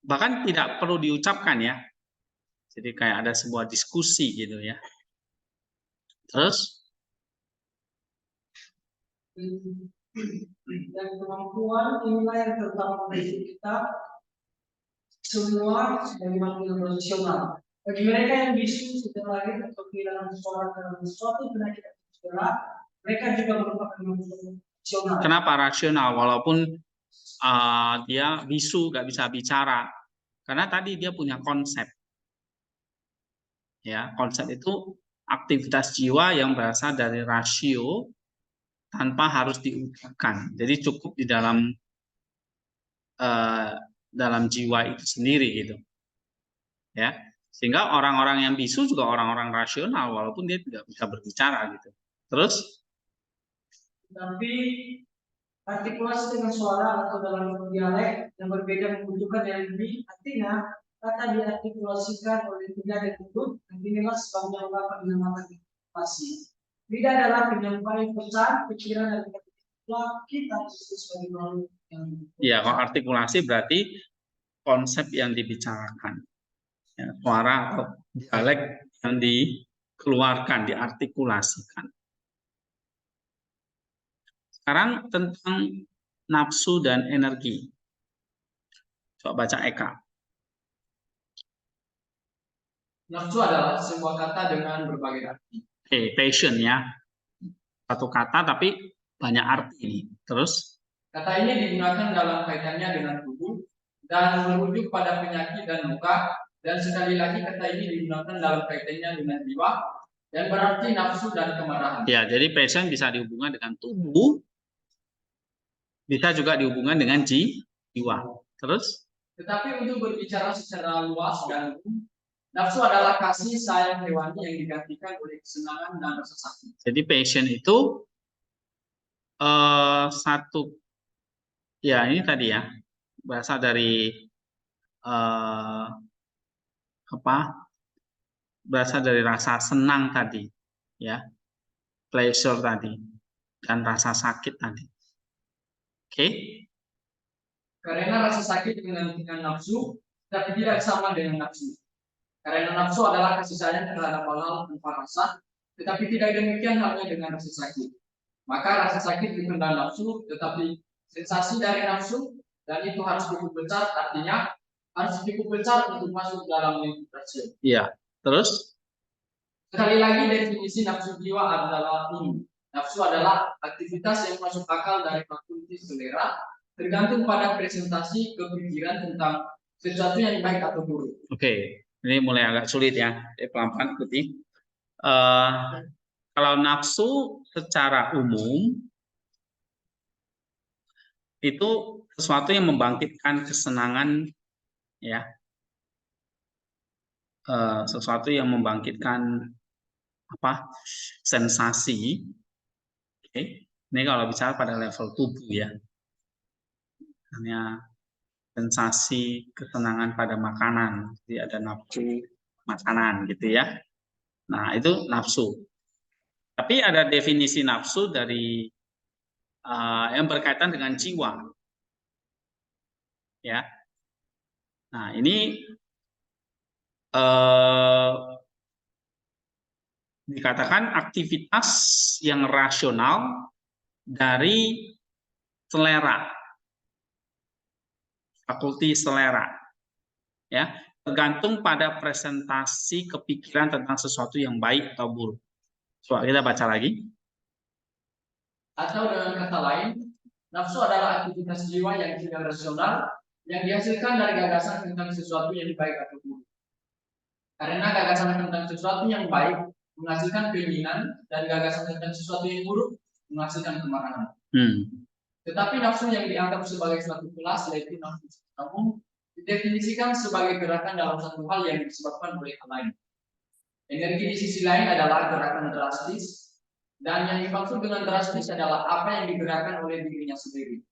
bahkan tidak perlu diucapkan ya. Jadi kayak ada sebuah diskusi gitu ya. Terus dan kemampuan inilah yang terutama bagi kita semua sebagai makhluk profesional. Bagi mereka yang bisu sudah lahir atau kehilangan seseorang dalam suatu penyakit cedera, mereka juga merupakan makhluk profesional. kenapa rasional walaupun dia bisu, nggak bisa bicara? Karena tadi dia punya konsep. Ya, konsep itu aktivitas jiwa yang berasal dari rasio tanpa harus diucapkan. Jadi cukup di dalam jiwa itu sendiri gitu. Ya. Sehingga orang-orang yang bisu juga orang-orang rasional walaupun dia tidak bisa berbicara gitu. Terus tapi artikulasi dengan suara atau dalam dialek yang berbeda membutuhkan yang lebih, artinya kata diartikulasikan oleh lidah dan mulut, dan inilah sebabnya mengapa dinamakan artikulasi. Lidah adalah penyampaian pesan, pikiran dan kita sebagai makhluk yang ya, kalau artikulasi berarti konsep yang dibicarakan. Ya, suara atau dialek yang dikeluarkan, diartikulasikan. Sekarang tentang nafsu dan energi. Coba baca Eka. Nafsu adalah sebuah kata dengan berbagai arti. Oke, passion ya. Satu kata tapi banyak arti. Terus? Kata ini digunakan dalam kaitannya dengan tubuh dan merujuk pada penyakit dan luka. Dan sekali lagi kata ini digunakan dalam kaitannya dengan jiwa dan berarti nafsu dan kemarahan. Ya, jadi passion bisa dihubungkan dengan tubuh, bisa juga dihubungkan dengan jiwa. Terus? Tetapi untuk berbicara secara luas dan umum, nafsu adalah kasih sayang hewani yang digantikan oleh kesenangan dan rasa sakit. Jadi passion itu satu, ya ini tadi ya, berasal dari berasal dari rasa senang tadi, ya, pleasure tadi, dan rasa sakit tadi. Oke? Karena rasa sakit menggantikan nafsu, tapi tidak sama dengan nafsu. Karena nafsu adalah kasih sayang terhadap hal tanpa rasa, tetapi tidak demikian halnya dengan rasa sakit. Maka rasa sakit ditendang nafsu, tetapi sensasi dari nafsu, dan itu harus cukup besar, artinya harus cukup besar untuk masuk dalam lingkup rasio. Iya. Terus? Sekali lagi definisi nafsu jiwa adalah ini. Nafsu adalah aktivitas yang masuk akal dari fakulti selera, tergantung pada presentasi kepikiran tentang sesuatu yang baik atau buruk. Oke, ini mulai agak sulit ya. Pelan-pelan ikuti. Kalau nafsu secara umum itu sesuatu yang membangkitkan kesenangan, ya, sesuatu yang membangkitkan sensasi. Oke, ini kalau bicara pada level tubuh ya, hanya sensasi kesenangan pada makanan, jadi ada nafsu makanan gitu ya. Nah itu nafsu. Tapi ada definisi nafsu dari yang berkaitan dengan jiwa. ya. Nah, ini dikatakan aktivitas yang rasional dari selera, fakulti selera, ya, tergantung pada presentasi kepikiran tentang sesuatu yang baik atau buruk. Coba kita baca lagi. Atau dengan kata lain, nafsu adalah aktivitas jiwa yang tidak rasional yang dihasilkan dari gagasan tentang sesuatu yang baik atau buruk. Karena gagasan tentang sesuatu yang baik menghasilkan keinginan dan gagasan tentang sesuatu yang buruk menghasilkan kemarahan. Tetapi nafsu yang dianggap sebagai suatu kelas, yaitu nafsu umum, didefinisikan sebagai gerakan dalam satu hal yang disebabkan oleh hal lain. Energi di sisi lain adalah gerakan drastis, dan yang dimaksud dengan drastis adalah apa yang digerakkan oleh dirinya sendiri.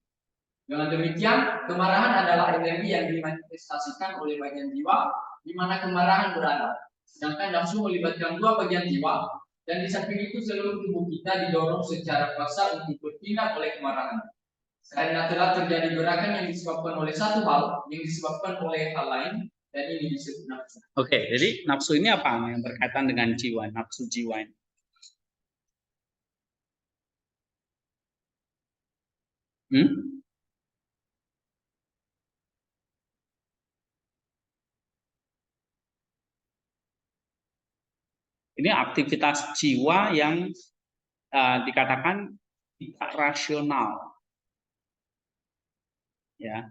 Dengan demikian, kemarahan adalah energi yang dimanifestasikan oleh bagian jiwa di mana kemarahan berada. Sedangkan nafsu melibatkan dua bagian jiwa, dan di samping itu seluruh tubuh kita didorong secara paksa untuk bertindak oleh kemarahan. Karena telah terjadi gerakan yang disebabkan oleh satu hal, yang disebabkan oleh hal lain, dan ini disebut nafsu. Oke, jadi nafsu ini apa yang berkaitan dengan jiwa, nafsu jiwa ini? Ini aktivitas jiwa yang dikatakan tidak rasional, ya,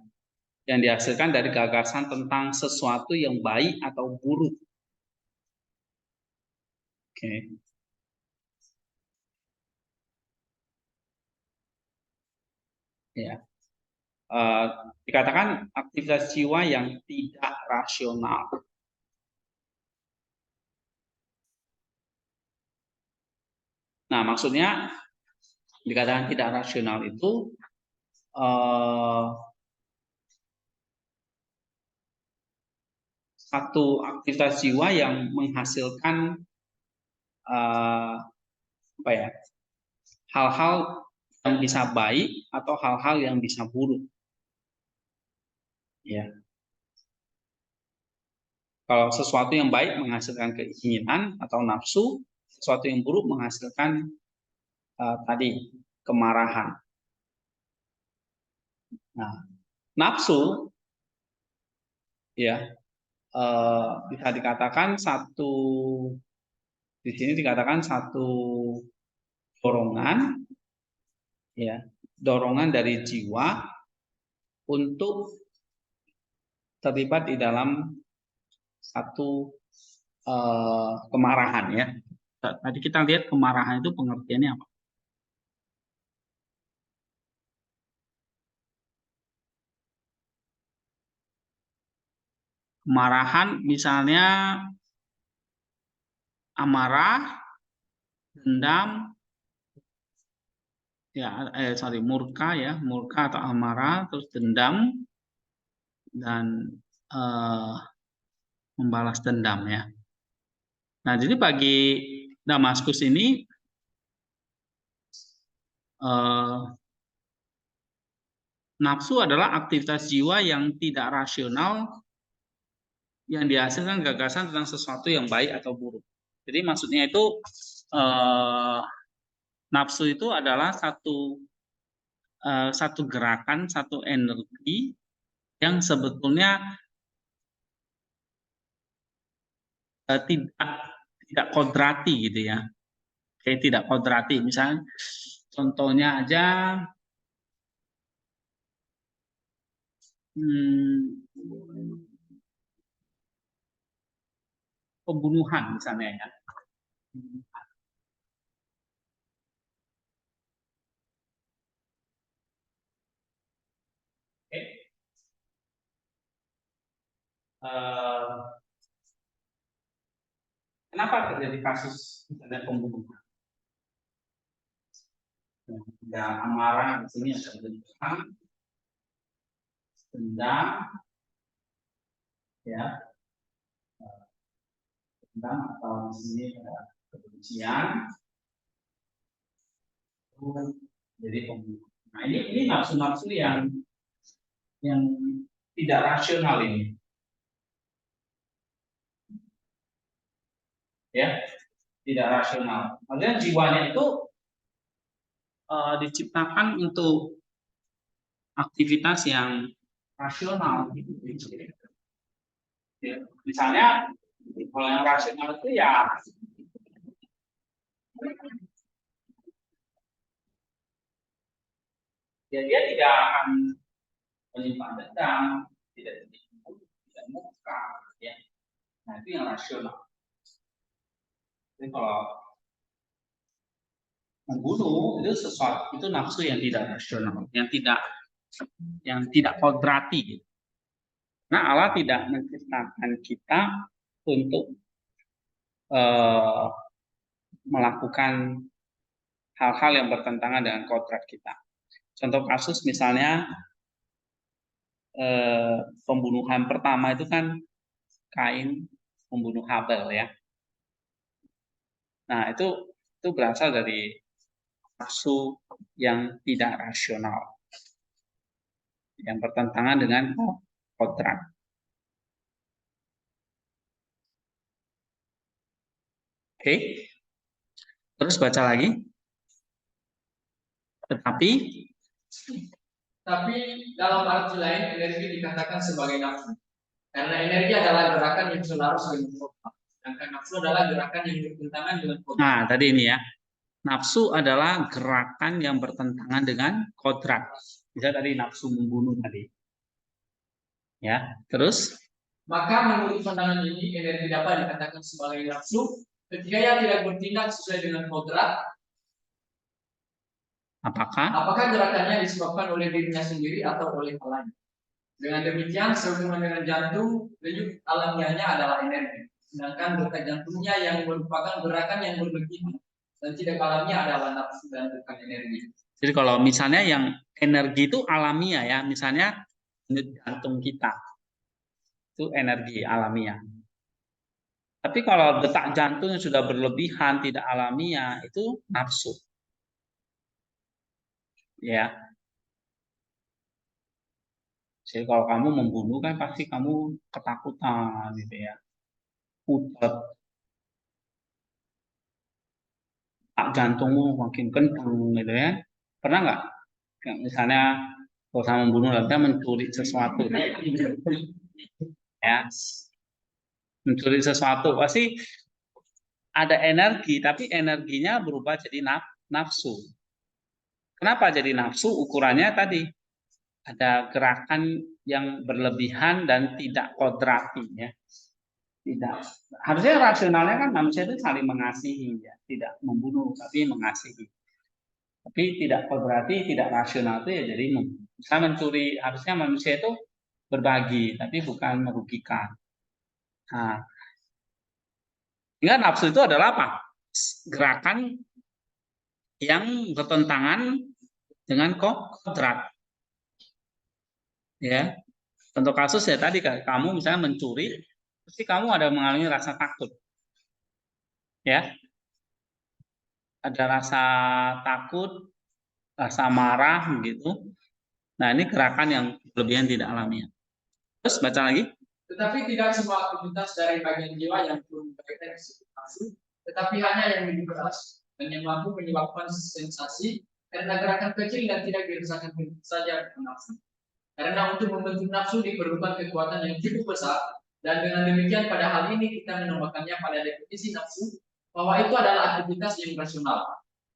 yang dihasilkan dari gagasan tentang sesuatu yang baik atau buruk. Oke. Ya. Dikatakan aktivitas jiwa yang tidak rasional. Nah, maksudnya dikatakan tidak rasional itu satu aktivitas jiwa yang menghasilkan apa ya, hal-hal yang bisa baik atau hal-hal yang bisa buruk. Ya. Kalau sesuatu yang baik menghasilkan keinginan atau nafsu, sesuatu yang buruk menghasilkan tadi kemarahan. Nah, nafsu ya bisa dikatakan di sini dikatakan satu dorongan, ya, dorongan dari jiwa untuk terlibat di dalam satu kemarahan, ya. Tadi kita lihat kemarahan itu pengertiannya apa? Kemarahan misalnya amarah, dendam, ya, murka, ya, murka atau amarah, terus dendam dan membalas dendam, ya. Nah, jadi bagi Damaskus ini nafsu adalah aktivitas jiwa yang tidak rasional yang dihasilkan gagasan tentang sesuatu yang baik atau buruk. Jadi maksudnya itu nafsu itu adalah satu gerakan, satu energi yang sebetulnya tidak kodrati, gitu ya. Kayak tidak kodrati. Misalnya contohnya aja pembunuhan misalnya, ya. Oke. Kenapa terjadi kasus misalnya pembunuhan? Ya, amarah di sini ada dendam, ya, dendam atau di sini ada kebencian, jadi pembunuhan. Nah, ini nafsu-nafsu yang tidak rasional ini. Ya, tidak rasional. Maksudnya jiwanya itu diciptakan untuk aktivitas yang rasional. Ya, misalnya kalau yang rasional itu ya dia tidak akan menyimpan dendam, tidak timbul, tidak muka, ya. Nah itu yang rasional. Jadi kalau membunuh itu sesuatu, itu nafsu yang tidak rasional, yang tidak kodrati. Nah Allah tidak menciptakan kita untuk melakukan hal-hal yang bertentangan dengan kodrat kita. Contoh kasus misalnya pembunuhan pertama itu kan Kain membunuh Habel, ya. Nah itu berasal dari nafsu yang tidak rasional, yang bertentangan dengan kodrat. Oke, terus baca lagi. Tetapi dalam arti lain energi dikatakan sebagai nafsu. Karena energi adalah gerakan yang selaras dengan kodrat. Sedangkan nafsu adalah gerakan yang bertentangan dengan kodrat. Nah, tadi ini ya. Nafsu adalah gerakan yang bertentangan dengan kodrat. Bisa tadi nafsu membunuh tadi. Ya, terus? Maka menurut pandangan ini, energi dapat dikatakan sebagai nafsu ketika ia tidak bertindak sesuai dengan kodrat. Apakah gerakannya disebabkan oleh dirinya sendiri atau oleh hal lain? Dengan demikian, sehubungan dengan jantung, denyut alamiahnya adalah energi. Sedangkan detak jantungnya yang merupakan gerakan yang berlebihan dan tidak alamiah adalah nafsu dan bukan energi. Jadi kalau misalnya yang energi itu alamiah ya, misalnya denyut jantung kita, itu energi alamiah. Tapi kalau detak jantung sudah berlebihan, tidak alamiah, itu nafsu. Ya. Jadi kalau kamu membunuh kan pasti kamu ketakutan gitu ya. Utet. Jantungmu makin kencang gitu ya. Pernah nggak? Misalnya kalau sama membunuh lalu mencuri sesuatu. Ya. Mencuri sesuatu pasti ada energi, tapi energinya berubah jadi nafsu. Kenapa jadi nafsu? Ukurannya tadi ada gerakan yang berlebihan dan tidak kodrati ya. Tidak. Harusnya rasionalnya kan manusia itu saling mengasihi ya, tidak membunuh tapi mengasihi. Tapi tidak kodrati, tidak rasional itu ya jadi bisa mencuri. Harusnya manusia itu berbagi tapi bukan merugikan. Nah, hingga nafsu itu adalah apa? Gerakan yang bertentangan dengan kodrat. Ya, contoh kasus ya tadi kamu misalnya mencuri, pasti kamu ada mengalami rasa takut, ya, ada rasa takut, rasa marah, gitu. Nah ini gerakan yang berlebihan tidak alamiah. Terus baca lagi. Tetapi tidak semua aktivitas dari bagian jiwa yang belum berkaitan disebut nafsu, tetapi hanya yang lebih keras dan yang mampu menyebabkan sensasi karena gerakan kecil dan tidak dirasakan saja nafsu. Karena untuk membentuk nafsu diperlukan kekuatan yang cukup besar, dan dengan demikian pada hal ini kita menambahkannya pada definisi nafsu bahwa itu adalah aktivitas yang rasional.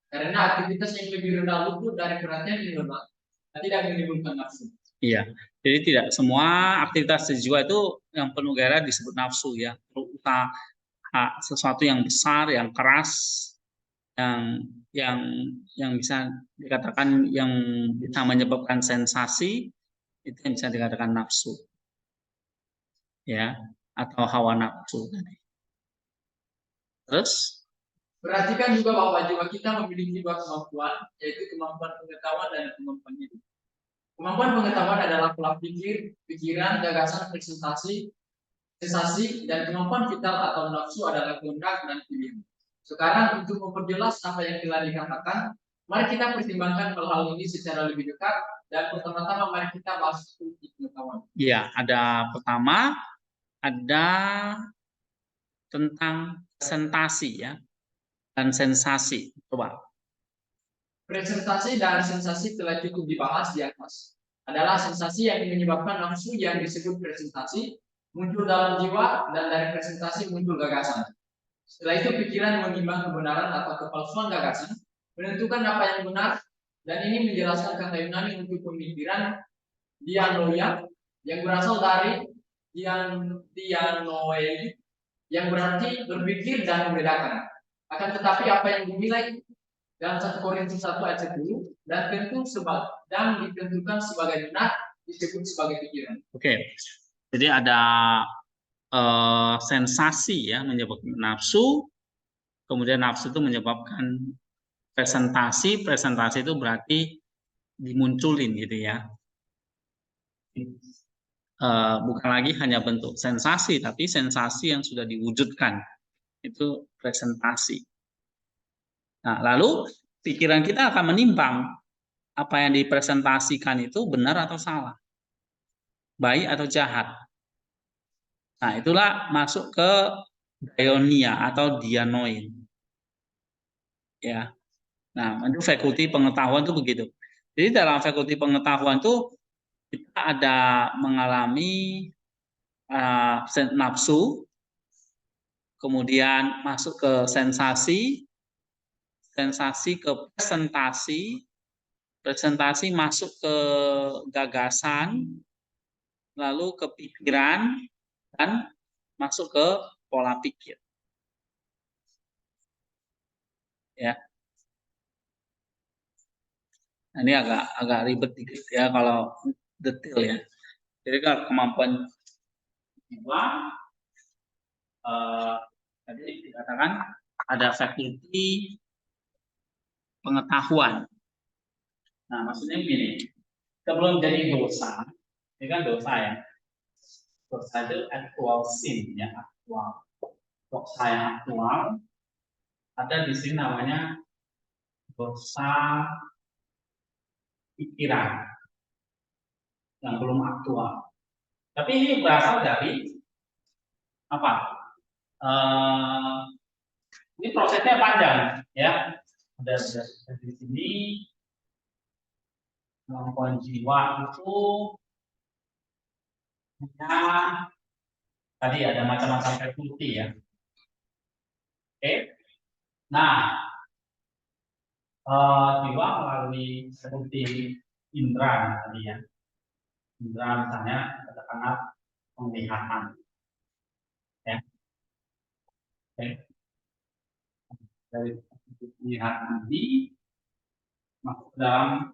Karena aktivitas yang lebih rendah luput dari perhatian yang normal dan tidak menimbulkan nafsu. Iya, jadi tidak semua aktivitas jiwa itu yang penuh gairah disebut nafsu ya. Terutama sesuatu yang besar, yang keras, yang bisa dikatakan yang bisa menyebabkan sensasi, itu yang bisa dikatakan nafsu, ya, atau hawa nafsu. Terus perhatikan juga bahwa jiwa kita memiliki dua kemampuan, yaitu kemampuan pengetahuan dan kemampuan hidup. Kemampuan pengetahuan adalah pola pikir, pikiran, gagasan, presentasi, sensasi, dan kemampuan vital atau nafsu adalah kehendak dan pilihan. Sekarang untuk memperjelas apa yang telah dikatakan, Mari kita pertimbangkan hal-hal ini secara lebih dekat dan pertama-tama mari kita bahas kunci pengetahuan. Ya, ada pertama ada tentang presentasi ya dan sensasi. Coba. Presentasi dan sensasi telah cukup dibahas di atas. Adalah sensasi yang menyebabkan nafsu yang disebut presentasi muncul dalam jiwa dan dari presentasi muncul gagasan. Setelah itu pikiran menimbang kebenaran atau kepalsuan gagasan, menentukan apa yang benar, dan ini menjelaskan kata Yunani untuk pemikiran dianoia yang berasal dari dianoei yang berarti berpikir dan membedakan. Akan tetapi apa yang dinilai dalam 1 Korintus 1 ayat 10 dan ditentukan sebagai benar disebut sebagai pikiran. Oke. Jadi ada sensasi ya menyebabkan nafsu, kemudian nafsu itu menyebabkan presentasi itu berarti dimunculin gitu ya. Bukan lagi hanya bentuk sensasi, tapi sensasi yang sudah diwujudkan itu presentasi. Nah, lalu pikiran kita akan menimbang apa yang dipresentasikan itu benar atau salah, baik atau jahat. Nah, itulah masuk ke daionia atau dianoin. Ya. Nah, itu fakulti pengetahuan itu begitu. Jadi dalam fakulti pengetahuan itu kita ada mengalami nafsu, kemudian masuk ke sensasi ke presentasi masuk ke gagasan, lalu ke pikiran, dan masuk ke pola pikir. Ya. Nah, ini agak ribet dikit ya kalau detail ya. Jadi kalau kemampuan jiwa tadi dikatakan ada fakulti pengetahuan. Nah, maksudnya begini, sebelum jadi dosa, ini kan dosa ya. Dosa itu actual sin ya, aktual. Dosa yang aktual ada di sini namanya dosa pikiran yang belum aktual. Tapi ini berasal dari apa? Ini prosesnya panjang ya. Ada di sini kemampuan jiwa itu tadi ada macam-macam fakulti ya. Oke. Nah, jiwa melalui fakulti indera tadi ya. Indera misalnya katakanlah penglihatan. Ya. Oke. Dari penglihatan tadi masuk dalam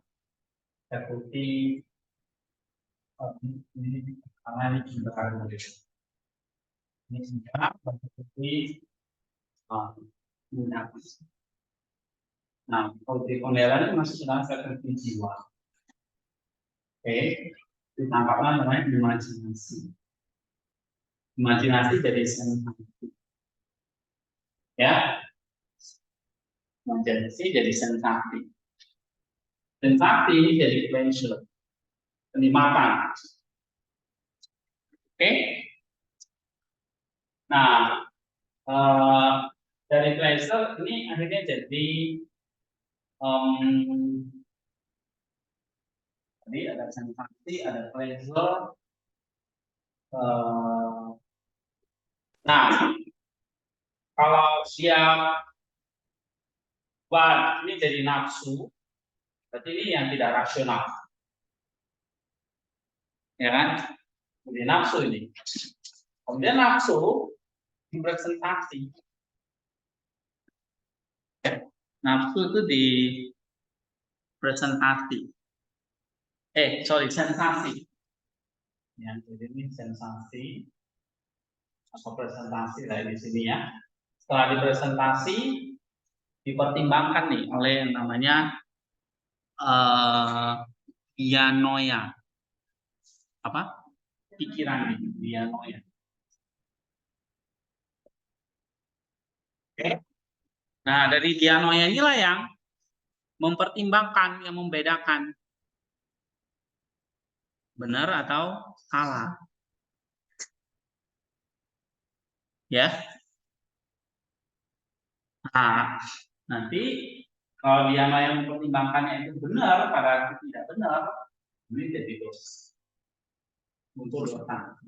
fakulti ini karena ini indera dulu. Ini indera fakulti minat. Nah, fakulti penglihatan itu masuk dalam fakulti jiwa. Oke, ditangkapnya namanya imajinasi. Imajinasi jadi sensasi. Ya, imajinasi jadi sensasi. Sensasi ini jadi pleasure, kenikmatan. Oke. Nah, dari pleasure ini akhirnya jadi tadi ada sensasi, ada pleasure. Nah, kalau siap buat ini jadi nafsu, berarti ini yang tidak rasional, ya kan? Jadi nafsu ini. Kemudian nafsu dipresentasi. Nafsu itu di presentasi. Sensasi. Ya, jadi ini sensasi atau presentasi dari di sini ya. Setelah dipresentasi, dipertimbangkan nih oleh yang namanya dianoia. Apa? Pikiran ini, dianoia. Oke. Nah, dari dianoia inilah yang mempertimbangkan, yang membedakan benar atau salah. Ya. Nah, nanti kalau dia yang mempertimbangkannya itu benar, pada tidak benar, ini jadi dosa. Muncul dosa.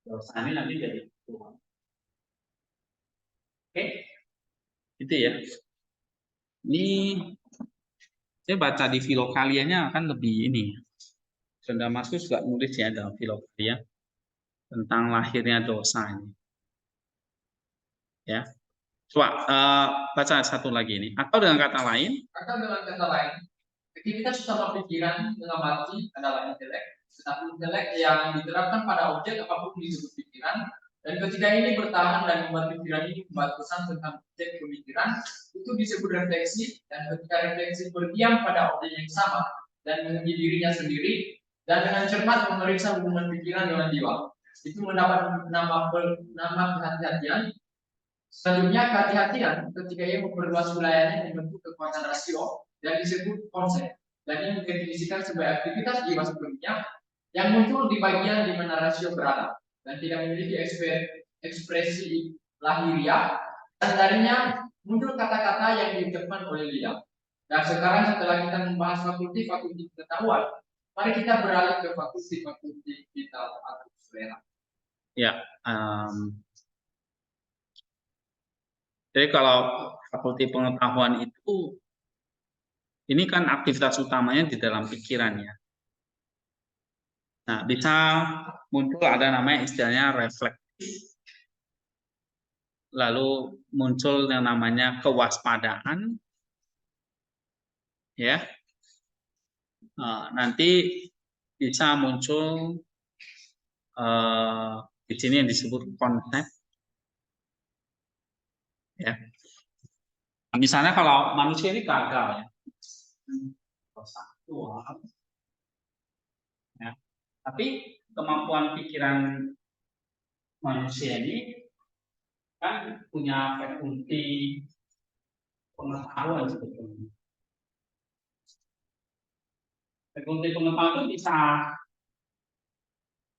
Dosa ini nanti jadi Tuhan. Oke, itu ya. Ini saya baca di Filokalianya akan lebih ini. Saint Damaskus juga nulis ya dalam Filokalia tentang lahirnya dosa ini. Ya, coba baca satu lagi ini. Atau dengan kata lain, aktivitas utama pikiran dalam arti adalah intelek, tetapi intelek yang diterapkan pada objek apapun disebut pikiran. Dan ketika ini bertahan dan membuat pikiran ini membuat pesan tentang objek pemikiran, itu disebut refleksi. Dan ketika refleksi berdiam pada objek yang sama dan menguji dirinya sendiri, dan dengan cermat memeriksa hubungan pikiran dengan jiwa, itu mendapat nama kehati-hatian. Selanjutnya, kehati-hatian ketika ia memperluas wilayahnya membentuk kekuatan rasio dan disebut konsep. Dan ini mendefinisikan sebagai aktivitas jiwa sebelumnya yang muncul di bagian di mana rasio berada dan tidak memiliki ekspresi lahiriah, dan darinya muncul kata-kata yang diucapkan oleh lidah. Dan sekarang setelah kita membahas fakulti pengetahuan, mari kita beralih ke fakulti vital atau selera. Ya, jadi kalau fakulti pengetahuan itu, ini kan aktivitas utamanya di dalam pikiran ya. Nah, bisa muncul ada namanya istilahnya reflektif. Lalu muncul yang namanya kewaspadaan. Ya. Nanti bisa muncul di sini yang disebut konsep. Ya. Misalnya kalau manusia ini gagal ya. Ya. Tapi kemampuan pikiran manusia ini kan punya fakulti pengetahuan sebetulnya. Fakulti pengetahuan itu bisa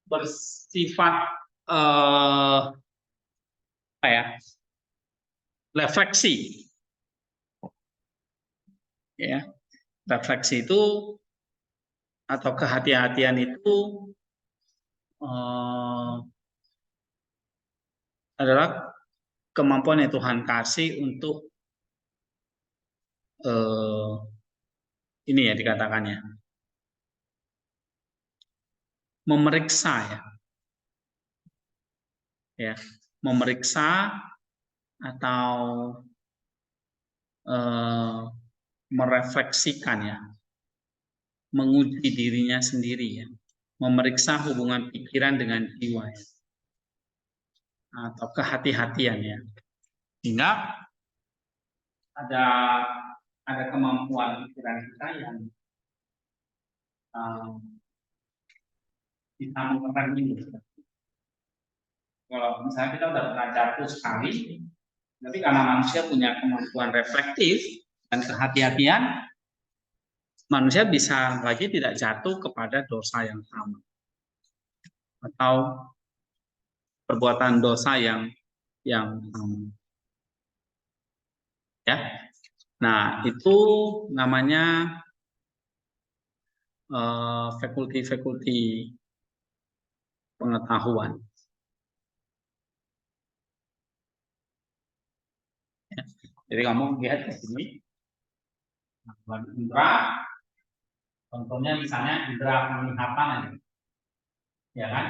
bersifat refleksi. Ya, refleksi itu atau kehati-hatian itu adalah kemampuan yang Tuhan kasih untuk ini ya dikatakannya memeriksa ya, memeriksa atau merefleksikan ya, menguji dirinya sendiri ya, memeriksa hubungan pikiran dengan jiwa ya, atau kehati-hatian ya, sehingga ada kemampuan pikiran kita yang bisa mengerem ini. Kalau misalnya kita udah pernah jatuh sekali, tapi karena manusia punya kemampuan reflektif dan kehati-hatian, manusia bisa lagi tidak jatuh kepada dosa yang sama atau perbuatan dosa yang sama. Ya. Nah, itu namanya fakulti pengetahuan. Ya. Jadi kamu lihat di sini, indera, contohnya misalnya indera penglihatan, ya kan?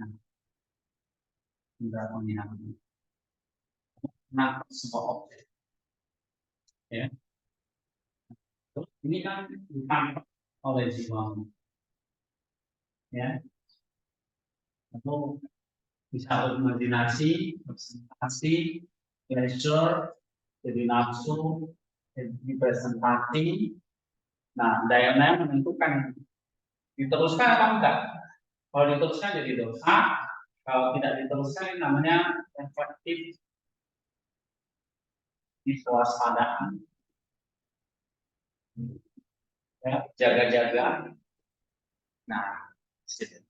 Nah, indera penglihatan. Nah, sebuah objek, ya. Terus ini kan ditangkap oleh jiwa, ya. Lalu bisa berimajinasi, presentasi, pleasure, jadi nafsu, jadi presentasi. Nah, daya menentukan diteruskan atau enggak. Kalau diteruskan jadi dosa, kalau tidak diteruskan namanya reflektif. Ini kewaspadaan. Ya, jaga-jaga. Nah, situ.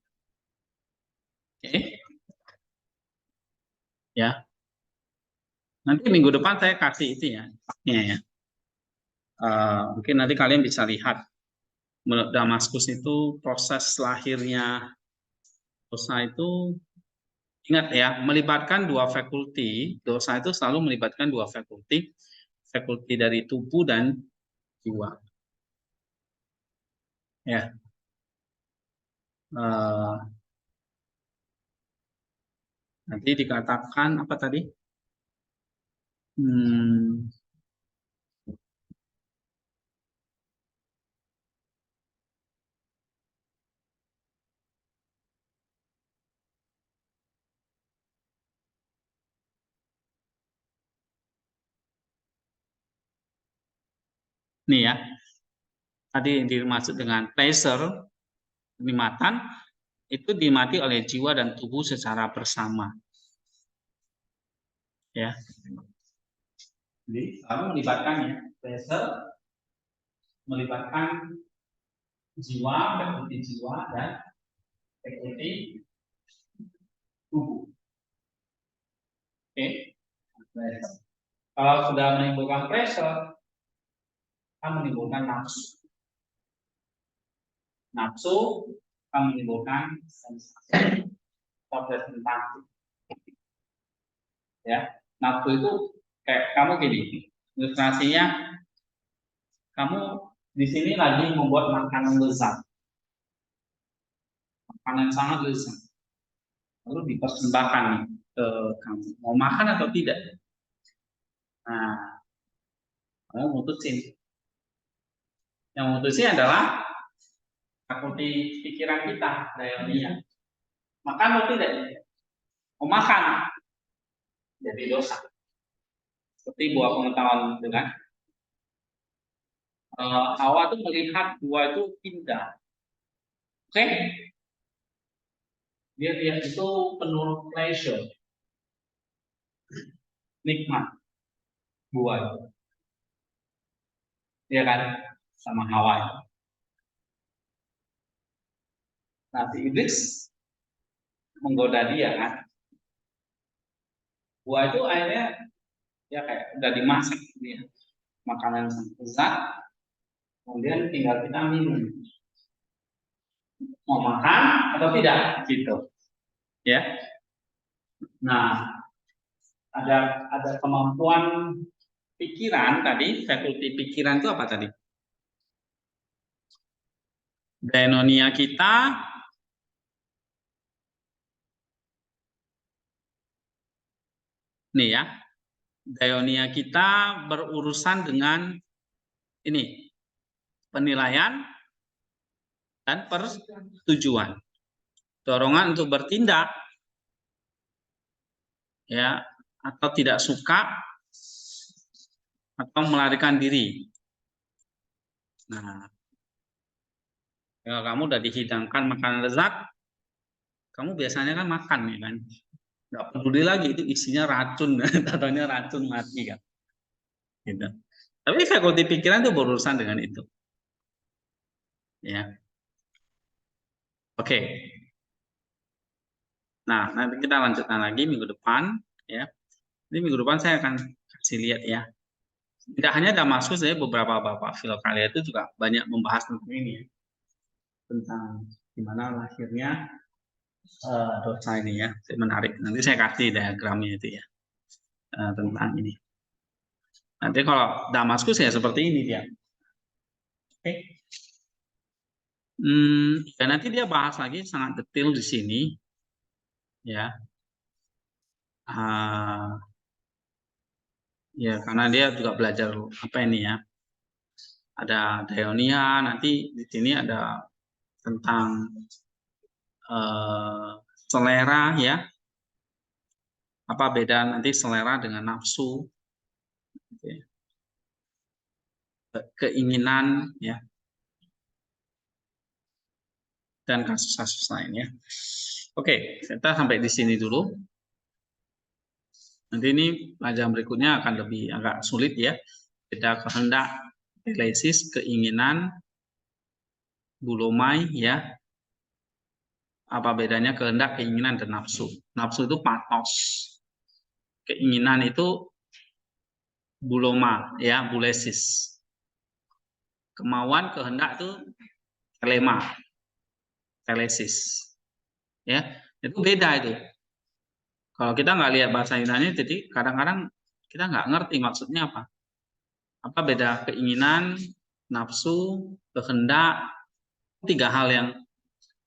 Oke. Ya. Nanti minggu depan saya kasih itu ya. Ya. Mungkin nanti kalian bisa lihat Damaskus itu proses lahirnya dosa itu, ingat ya, melibatkan dua fakulti. Dosa itu selalu melibatkan dua fakulti dari tubuh dan jiwa. Ya. Nanti dikatakan apa tadi? Nih ya, tadi yang dimaksud dengan pleasure, kenikmatan, itu dinikmati oleh jiwa dan tubuh secara bersama. Ya, jadi selalu melibatkannya, pleasure melibatkan jiwa, fakulti jiwa dan fakulti tubuh. Oke, kalau sudah menimbulkan pressure, akan menimbulkan nafsu. Nafsu akan menimbulkan sensasi atau presentasi. Ya, nafsu itu kayak kamu gini, ilustrasinya kamu di sini lagi membuat makanan lezat, makanan sangat lezat, lalu dipersembahkan nih ke kamu, mau makan atau tidak? Nah, kamu mutusin. Yang mutusin adalah fakulti pikiran kita, dayonia. Makan atau tidak? Mau makan, jadi dosa. Seperti buah pengetahuan itu kan. Hawa tuh melihat buah itu indah. Oke? Dia lihat itu penuh pleasure. Nikmat buah itu. Iya kan? Sama Hawa itu. Nah, si iblis menggoda dia kan. Buah itu akhirnya ya kayak udah dimasak dia. Makanan yang lezat. Kemudian tinggal kita minum. Mau makan atau tidak? Gitu. Ya. Nah, ada kemampuan pikiran tadi, fakulti pikiran itu apa tadi? Dainonia kita nih ya. Dainonia kita berurusan dengan ini, penilaian dan persetujuan. Dorongan untuk bertindak ya, atau tidak suka atau melarikan diri. Nah, kalau kamu udah dihidangkan makanan lezat, kamu biasanya kan makan ya kan, nggak peduli lagi itu isinya racun, katanya racun mati kan. Gitu. Tapi fakulti pikiran itu berurusan dengan itu. Ya. Oke. Nah, nanti kita lanjutkan lagi minggu depan ya. Ini minggu depan saya akan kasih lihat ya. Tidak hanya Damaskus, saya beberapa bapak filkalia itu juga banyak membahas tentang ini ya. Tentang gimana lahirnya dosa ini ya. Menarik. Nanti saya kasih diagramnya itu ya. Tentang ini. Nanti kalau Damaskus ya seperti ini dia. Oke. Ya nanti dia bahas lagi sangat detail di sini. Ya. Ya karena dia juga belajar apa ini ya. Ada dayonia, nanti di sini ada tentang selera ya. Apa beda nanti selera dengan nafsu. Keinginan ya. Dan kasus-kasus lainnya. Oke, kita sampai di sini dulu. Nanti ini pelajaran berikutnya akan lebih agak sulit ya. Beda kehendak, telesis, keinginan, bulomai ya. Apa bedanya kehendak, keinginan, dan nafsu? Nafsu itu patos. Keinginan itu buloma ya, bulesis. Kemauan, kehendak itu telema, telesis. Ya, itu beda itu. Kalau kita nggak lihat bahasa Yunani, jadi kadang-kadang kita nggak ngerti maksudnya apa. Apa beda keinginan, nafsu, kehendak, tiga hal yang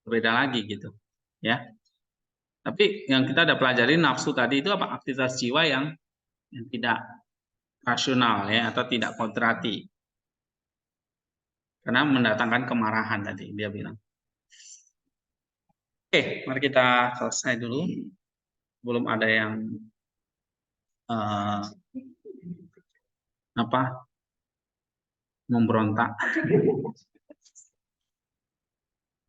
berbeda lagi gitu. Ya. Tapi yang kita ada pelajari nafsu tadi itu apa? Aktivitas jiwa yang tidak rasional ya atau tidak kontrati. Karena mendatangkan kemarahan tadi dia bilang. Oke, mari kita selesai dulu. Belum ada yang memberontak.